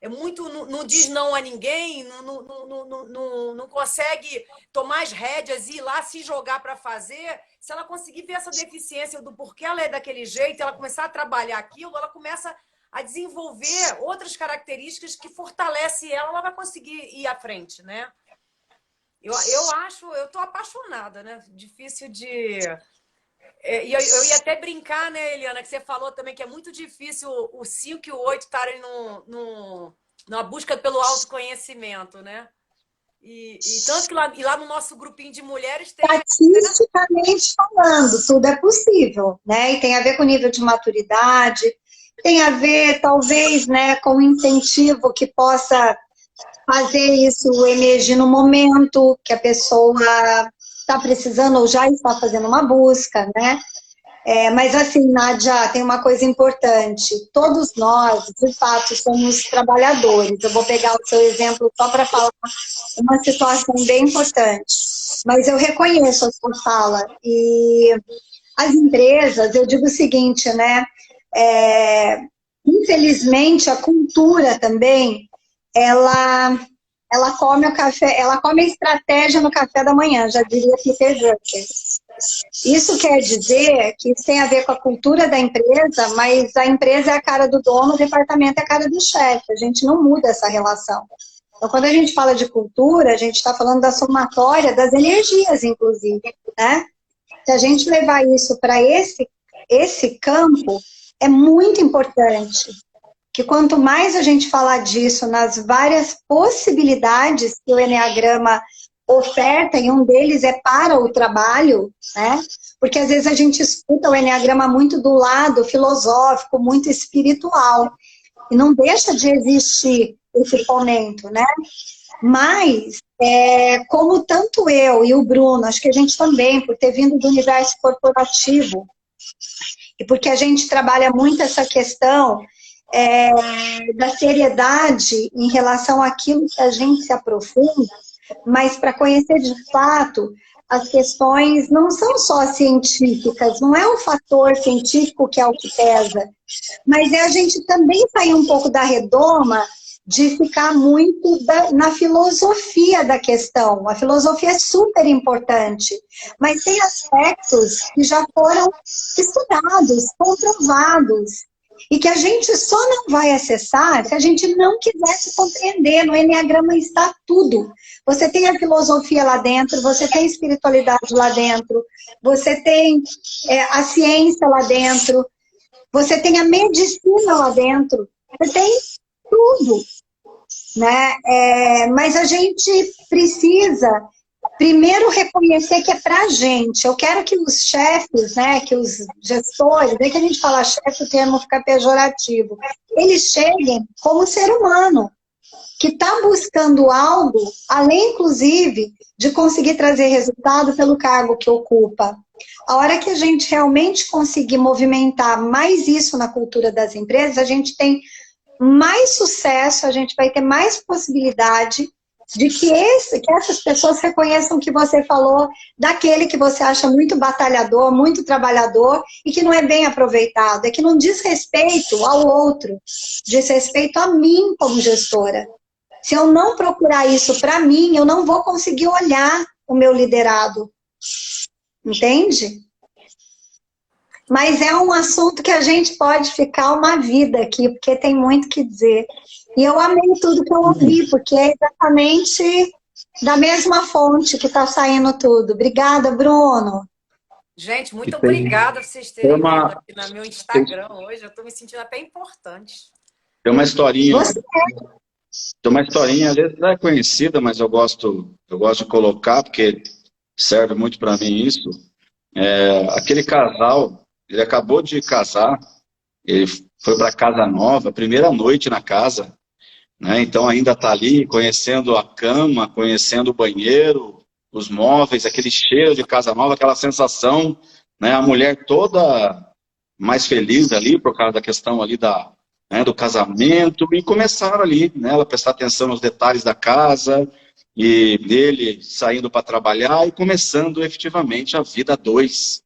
é muito, não diz não a ninguém, não consegue tomar as rédeas e ir lá se jogar para fazer, se ela conseguir ver essa deficiência do porquê ela é daquele jeito, ela começar a trabalhar aquilo, ela começa a desenvolver outras características que fortalecem ela vai conseguir ir à frente, né? Eu estou apaixonada, né? Difícil de... E eu ia até brincar, né, Eliana, que você falou também que é muito difícil o 5 e o 8 estarem na busca pelo autoconhecimento, né? E tanto que lá no nosso grupinho de mulheres tem... Estatisticamente falando, tudo é possível, né? E tem a ver com o nível de maturidade, tem a ver, talvez, né, com o incentivo que possa fazer isso emergir no momento que a pessoa está precisando ou já está fazendo uma busca, né? Mas assim, Nádia, tem uma coisa importante. Todos nós, de fato, somos trabalhadores. Eu vou pegar o seu exemplo só para falar uma situação bem importante. Mas eu reconheço a sua fala. E as empresas, eu digo o seguinte, né? Infelizmente, a cultura também, ela come o café, ela come a estratégia no café da manhã, já diria Peter Drucker. Isso quer dizer que isso tem a ver com a cultura da empresa, mas a empresa é a cara do dono, o departamento é a cara do chefe. A gente não muda essa relação. Então, quando a gente fala de cultura, a gente está falando da somatória das energias, inclusive, né? Se a gente levar isso para esse campo, é muito importante que quanto mais a gente falar disso nas várias possibilidades que o Enneagrama oferta, e um deles é para o trabalho, né? Porque às vezes a gente escuta o Enneagrama muito do lado filosófico, muito espiritual, e não deixa de existir esse fomento, né? Mas, como tanto eu e o Bruno, acho que a gente também, por ter vindo do universo corporativo, e porque a gente trabalha muito essa questão da seriedade em relação àquilo que a gente se aprofunda, mas para conhecer de fato as questões não são só científicas, não é o fator científico que é o que pesa, mas é a gente também sair um pouco da redoma de ficar muito na filosofia da questão. A filosofia é super importante, mas tem aspectos que já foram estudados, comprovados, e que a gente só não vai acessar se a gente não quiser se compreender. No Enneagrama está tudo. Você tem a filosofia lá dentro, você tem a espiritualidade lá dentro, você tem a ciência lá dentro, você tem a medicina lá dentro, você tem tudo, né? Mas a gente precisa primeiro reconhecer que é pra gente. Eu quero que os chefes, né, que os gestores, nem que a gente fala chefe, o termo fica pejorativo, eles cheguem como ser humano, que está buscando algo, além, inclusive, de conseguir trazer resultado pelo cargo que ocupa. A hora que a gente realmente conseguir movimentar mais isso na cultura das empresas, a gente tem mais sucesso, a gente vai ter mais possibilidade de que essas pessoas reconheçam o que você falou, daquele que você acha muito batalhador, muito trabalhador, e que não é bem aproveitado, é que não diz respeito ao outro, diz respeito a mim como gestora. Se eu não procurar isso para mim, eu não vou conseguir olhar o meu liderado. Entende? Mas é um assunto que a gente pode ficar uma vida aqui, porque tem muito que dizer. E eu amei tudo que eu ouvi, porque é exatamente da mesma fonte que está saindo tudo. Obrigada, Bruno. Gente, muito obrigada por vocês terem vindo aqui no meu Instagram hoje. Eu estou me sentindo até importante. Tem uma historinha. Você Tem uma historinha, às vezes não é conhecida, mas eu gosto de colocar, porque serve muito para mim isso. Aquele casal, ele acabou de casar, ele foi para casa nova, primeira noite na casa, né? Então ainda está ali conhecendo a cama, conhecendo o banheiro, os móveis, aquele cheiro de casa nova, aquela sensação, né? A mulher toda mais feliz ali por causa da questão ali do casamento, e começaram ali, né, ela prestar atenção nos detalhes da casa, e dele saindo para trabalhar e começando efetivamente a vida a dois,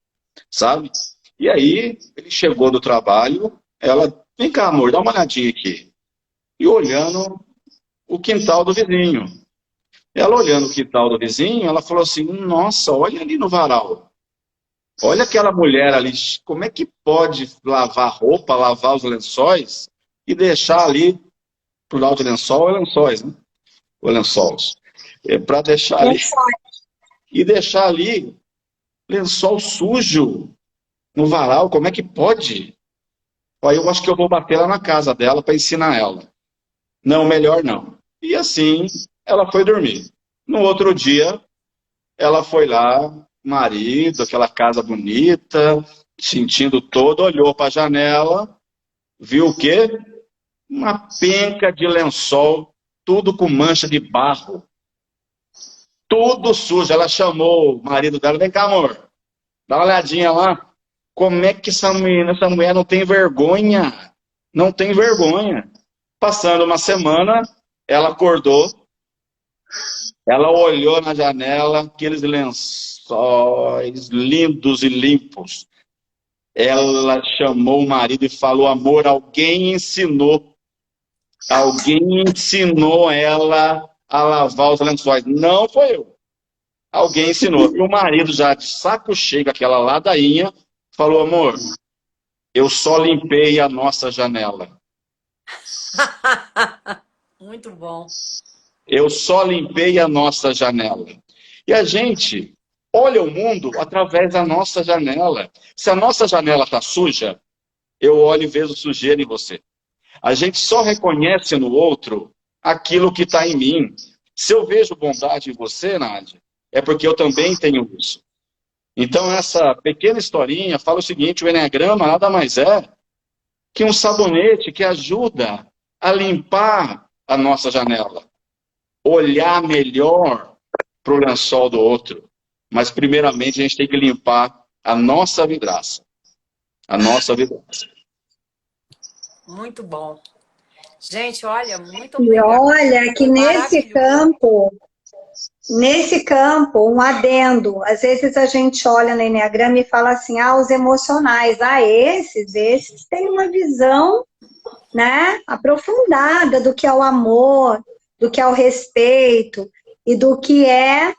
sabe? E aí, ele chegou do trabalho, ela, vem cá amor, dá uma olhadinha aqui, e olhando o quintal do vizinho. Ela olhando o quintal do vizinho, ela falou assim, nossa, olha ali no varal, olha aquela mulher ali, como é que pode lavar roupa, lavar os lençóis e deixar ali, pro lado de lençol, é lençóis, né? Ou lençóis. Para deixar ali, e deixar ali lençol sujo no varal, como é que pode? Aí eu acho que eu vou bater lá na casa dela para ensinar ela. Não, melhor não. E assim, ela foi dormir. No outro dia, ela foi lá, marido, aquela casa bonita, sentindo todo, olhou para a janela, viu o quê? Uma penca de lençol, tudo com mancha de barro. Tudo sujo. Ela chamou o marido dela, vem cá, amor, dá uma olhadinha lá. Como é que essa mulher não tem vergonha? Não tem vergonha. Passando uma semana, ela acordou, ela olhou na janela, aqueles lençóis lindos e limpos. Ela chamou o marido e falou, amor, alguém ensinou ela a lavar os lençóis. Não foi eu. Alguém ensinou. E o marido, já de saco cheio, aquela ladainha, falou, amor, eu só limpei a nossa janela. Muito bom. Eu só limpei a nossa janela. E a gente olha o mundo através da nossa janela. Se a nossa janela está suja, eu olho e vejo sujeira em você. A gente só reconhece no outro aquilo que está em mim. Se eu vejo bondade em você, Nádia, é porque eu também tenho isso. Então, essa pequena historinha fala o seguinte, o Enneagrama nada mais é que um sabonete que ajuda a limpar a nossa janela. Olhar melhor para o lençol do outro. Mas, primeiramente, a gente tem que limpar a nossa vidraça. A nossa vidraça. Muito bom. Gente, olha, muito E obrigada. olha que Foi maravilhoso. nesse campo, um adendo, às vezes a gente olha no Enneagrama e fala assim, os emocionais, esses têm uma visão, né, aprofundada do que é o amor, do que é o respeito e do que é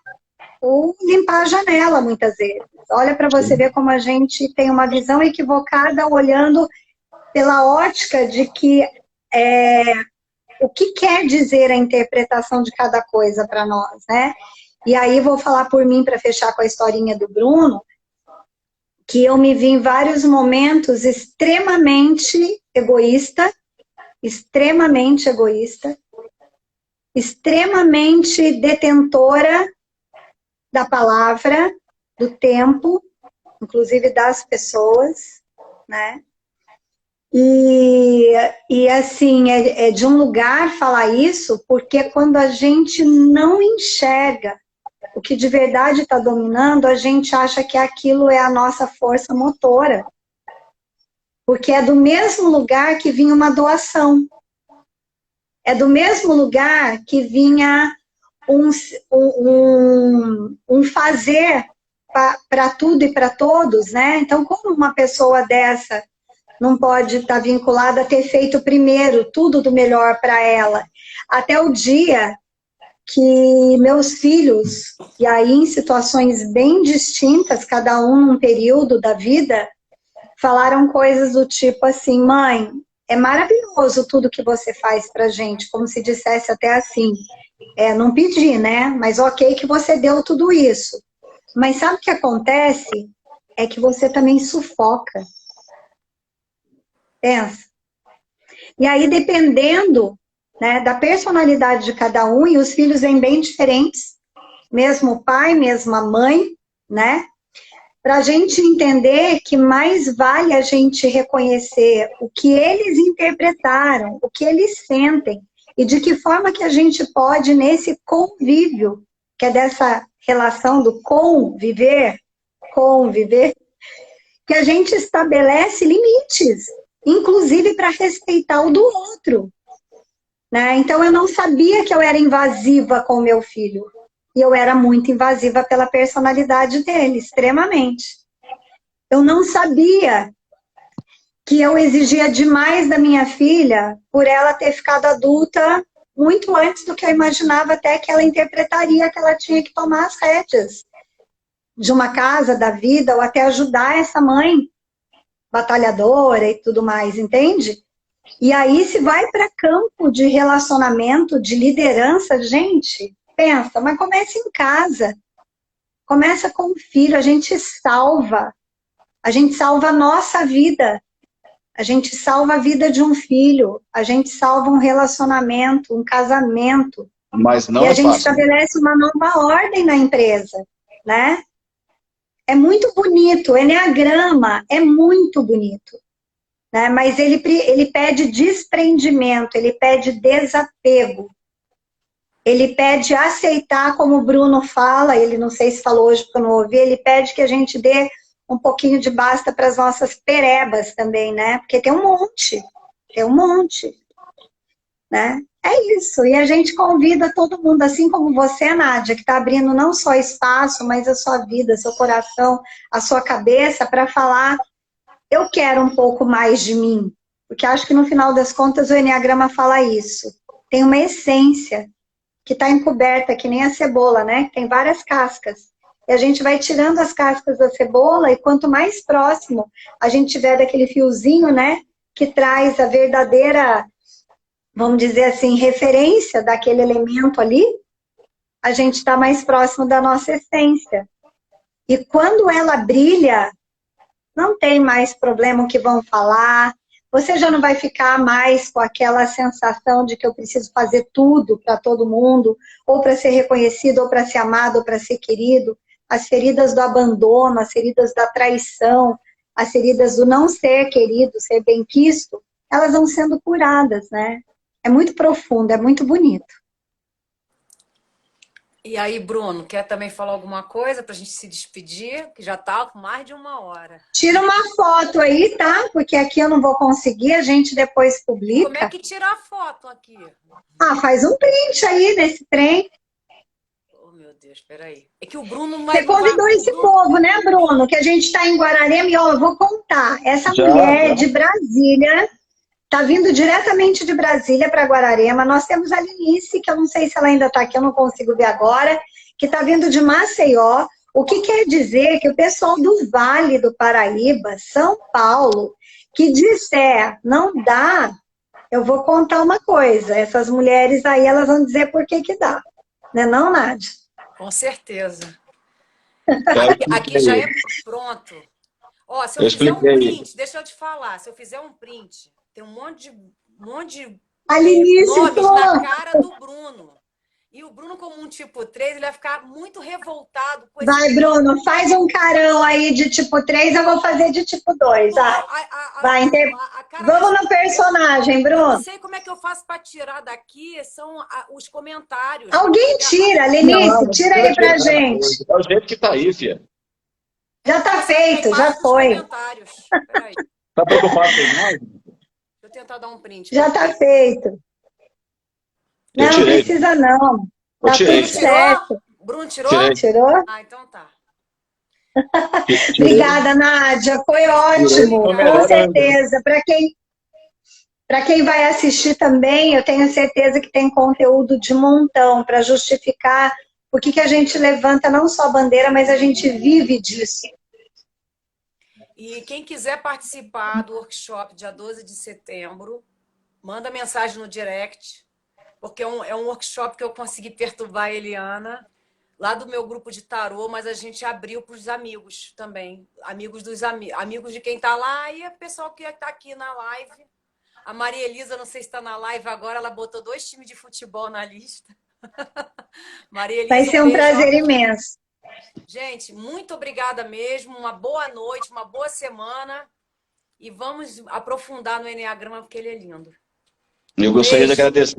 o limpar a janela, muitas vezes. Olha para você ver como a gente tem uma visão equivocada olhando pela ótica de que o que quer dizer a interpretação de cada coisa para nós, né? E aí vou falar por mim para fechar com a historinha do Bruno, que eu me vi em vários momentos extremamente egoísta, extremamente detentora da palavra, do tempo, inclusive das pessoas, né? E assim, é de um lugar falar isso, porque quando a gente não enxerga o que de verdade está dominando, a gente acha que aquilo é a nossa força motora. Porque é do mesmo lugar que vinha uma doação. É do mesmo lugar que vinha um fazer para tudo e para todos, né? Então, como uma pessoa dessa não pode estar vinculada a ter feito primeiro tudo do melhor para ela? Até o dia que meus filhos, e aí em situações bem distintas, cada um num período da vida, falaram coisas do tipo assim, mãe, é maravilhoso tudo que você faz pra gente, como se dissesse até assim, não pedi, né? Mas ok que você deu tudo isso. Mas sabe o que acontece? É que você também sufoca. Pensa. E aí, dependendo, né, da personalidade de cada um, e os filhos vêm bem diferentes, mesmo pai, mesma mãe, né? Para a gente entender que mais vale a gente reconhecer o que eles interpretaram, o que eles sentem, e de que forma que a gente pode, nesse convívio, que é dessa relação do conviver, que a gente estabelece limites, inclusive para respeitar o do outro. Né? Então, eu não sabia que eu era invasiva com o meu filho. E eu era muito invasiva pela personalidade dele, extremamente. Eu não sabia que eu exigia demais da minha filha por ela ter ficado adulta muito antes do que eu imaginava até que ela interpretaria que ela tinha que tomar as rédeas de uma casa, da vida, ou até ajudar essa mãe batalhadora e tudo mais, entende? E aí se vai para campo de relacionamento, de liderança, gente, pensa, mas começa em casa, começa com o filho, a gente salva a nossa vida, a gente salva a vida de um filho, a gente salva um relacionamento, um casamento, Mas e não a é gente fácil. estabelece uma nova ordem na empresa, né? É muito bonito, o Enneagrama é muito bonito, né? Mas ele pede desprendimento, ele pede desapego, ele pede aceitar, como o Bruno fala, ele não sei se falou hoje porque eu não ouvi, ele pede que a gente dê um pouquinho de basta para as nossas perebas também, né? Porque tem um monte, né? É isso, e a gente convida todo mundo, assim como você, Nádia, que está abrindo não só espaço, mas a sua vida, seu coração, a sua cabeça, para falar, eu quero um pouco mais de mim, porque acho que no final das contas o Enneagrama fala isso. Tem uma essência que está encoberta, que nem a cebola, né? Tem várias cascas. E a gente vai tirando as cascas da cebola, e quanto mais próximo a gente tiver daquele fiozinho, né? Que traz a verdadeira, vamos dizer assim, referência daquele elemento ali, a gente está mais próximo da nossa essência. E quando ela brilha, não tem mais problema o que vão falar, você já não vai ficar mais com aquela sensação de que eu preciso fazer tudo para todo mundo, ou para ser reconhecido, ou para ser amado, ou para ser querido. As feridas do abandono, as feridas da traição, as feridas do não ser querido, ser benquisto, elas vão sendo curadas, né? É muito profundo, é muito bonito. E aí, Bruno, quer também falar alguma coisa para a gente se despedir? Que já tá com mais de 1 hora. Tira uma foto aí, tá? Porque aqui eu não vou conseguir, a gente depois E como é publica. que tira a foto aqui? Ah, faz um print aí desse trem. Oh, meu Deus, peraí. É que o Bruno Você vai, não vai. convidou O esse Bruno. povo, né, Bruno? Que a gente está em Guararema e, ó, eu vou contar. Essa Já, mulher é já. de Brasília, tá vindo diretamente de Brasília para Guararema. Nós temos a Linice, que eu não sei se ela ainda está aqui, eu não consigo ver agora, que está vindo de Maceió. O que quer dizer que o pessoal do Vale do Paraíba, São Paulo, que disser não dá, eu vou contar uma coisa. Essas mulheres aí, elas vão dizer por que que dá. Né não, Nádia? Com certeza. Eu Aqui já expliquei. é pronto. Ó, se eu Eu fizer um expliquei. print, deixa eu te falar, se eu fizer um print, tem um monte de Alinice, nomes na Flor. cara do Bruno. E o Bruno, como um tipo 3, ele vai ficar muito revoltado com esse Vai, print. Bruno, faz um carão aí de tipo 3, eu vou fazer de tipo 2. Porque Vai, vai. a cara Vamos das. no personagem, Eu não Bruno. sei como é que eu faço para tirar daqui, são os comentários. Alguém Porque tira, Não, Lenice, não tira precisa aí pra tirar. gente. É o jeito que tá aí, filha. Já tá tá feito, já embaixo dos foi. comentários. Peraí, Tá preocupado com a imagem? deixa eu tentar dar um print Já aqui. tá feito. Eu Não tirei. precisa não. Eu Tá tirei. tudo Bruno tirou? certo. Bruno tirou? Tirei. Tirou? Ah, então tá. Tirei. Obrigada, Nádia. Foi Beijo, gente. Tirei. ótimo, Tô com Obrigada. melhor ainda. certeza. Para quem vai assistir também, eu tenho certeza que tem conteúdo de montão para justificar o que a gente levanta não só a bandeira, mas a gente vive disso. E quem quiser participar do workshop dia 12 de setembro, manda mensagem no direct, porque é um workshop que eu consegui perturbar a Eliana, lá do meu grupo de tarô, mas a gente abriu para os amigos também. Amigos dos amigos de quem está lá e o pessoal que está aqui na live. A Maria Elisa, não sei se está na live agora, ela botou 2 times de futebol na lista. Maria Vai Elisa, um ser um beijão. prazer imenso. Gente, muito obrigada mesmo. Uma boa noite, uma boa semana. E vamos aprofundar no Enneagrama, porque ele é lindo. Eu gostaria de Beijo.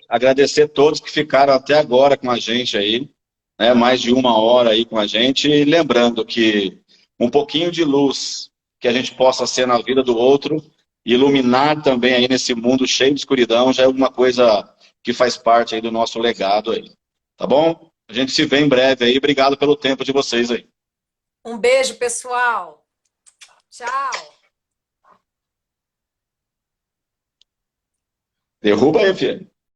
agradecer todos que ficaram até agora com a gente aí, né? Mais de 1 hora aí com a gente. E lembrando que um pouquinho de luz que a gente possa ser na vida do outro, iluminar também aí nesse mundo cheio de escuridão, já é alguma coisa que faz parte aí do nosso legado aí. Tá bom? A gente se vê em breve aí. Obrigado pelo tempo de vocês aí. Um beijo, pessoal. Tchau. Derruba aí, filho.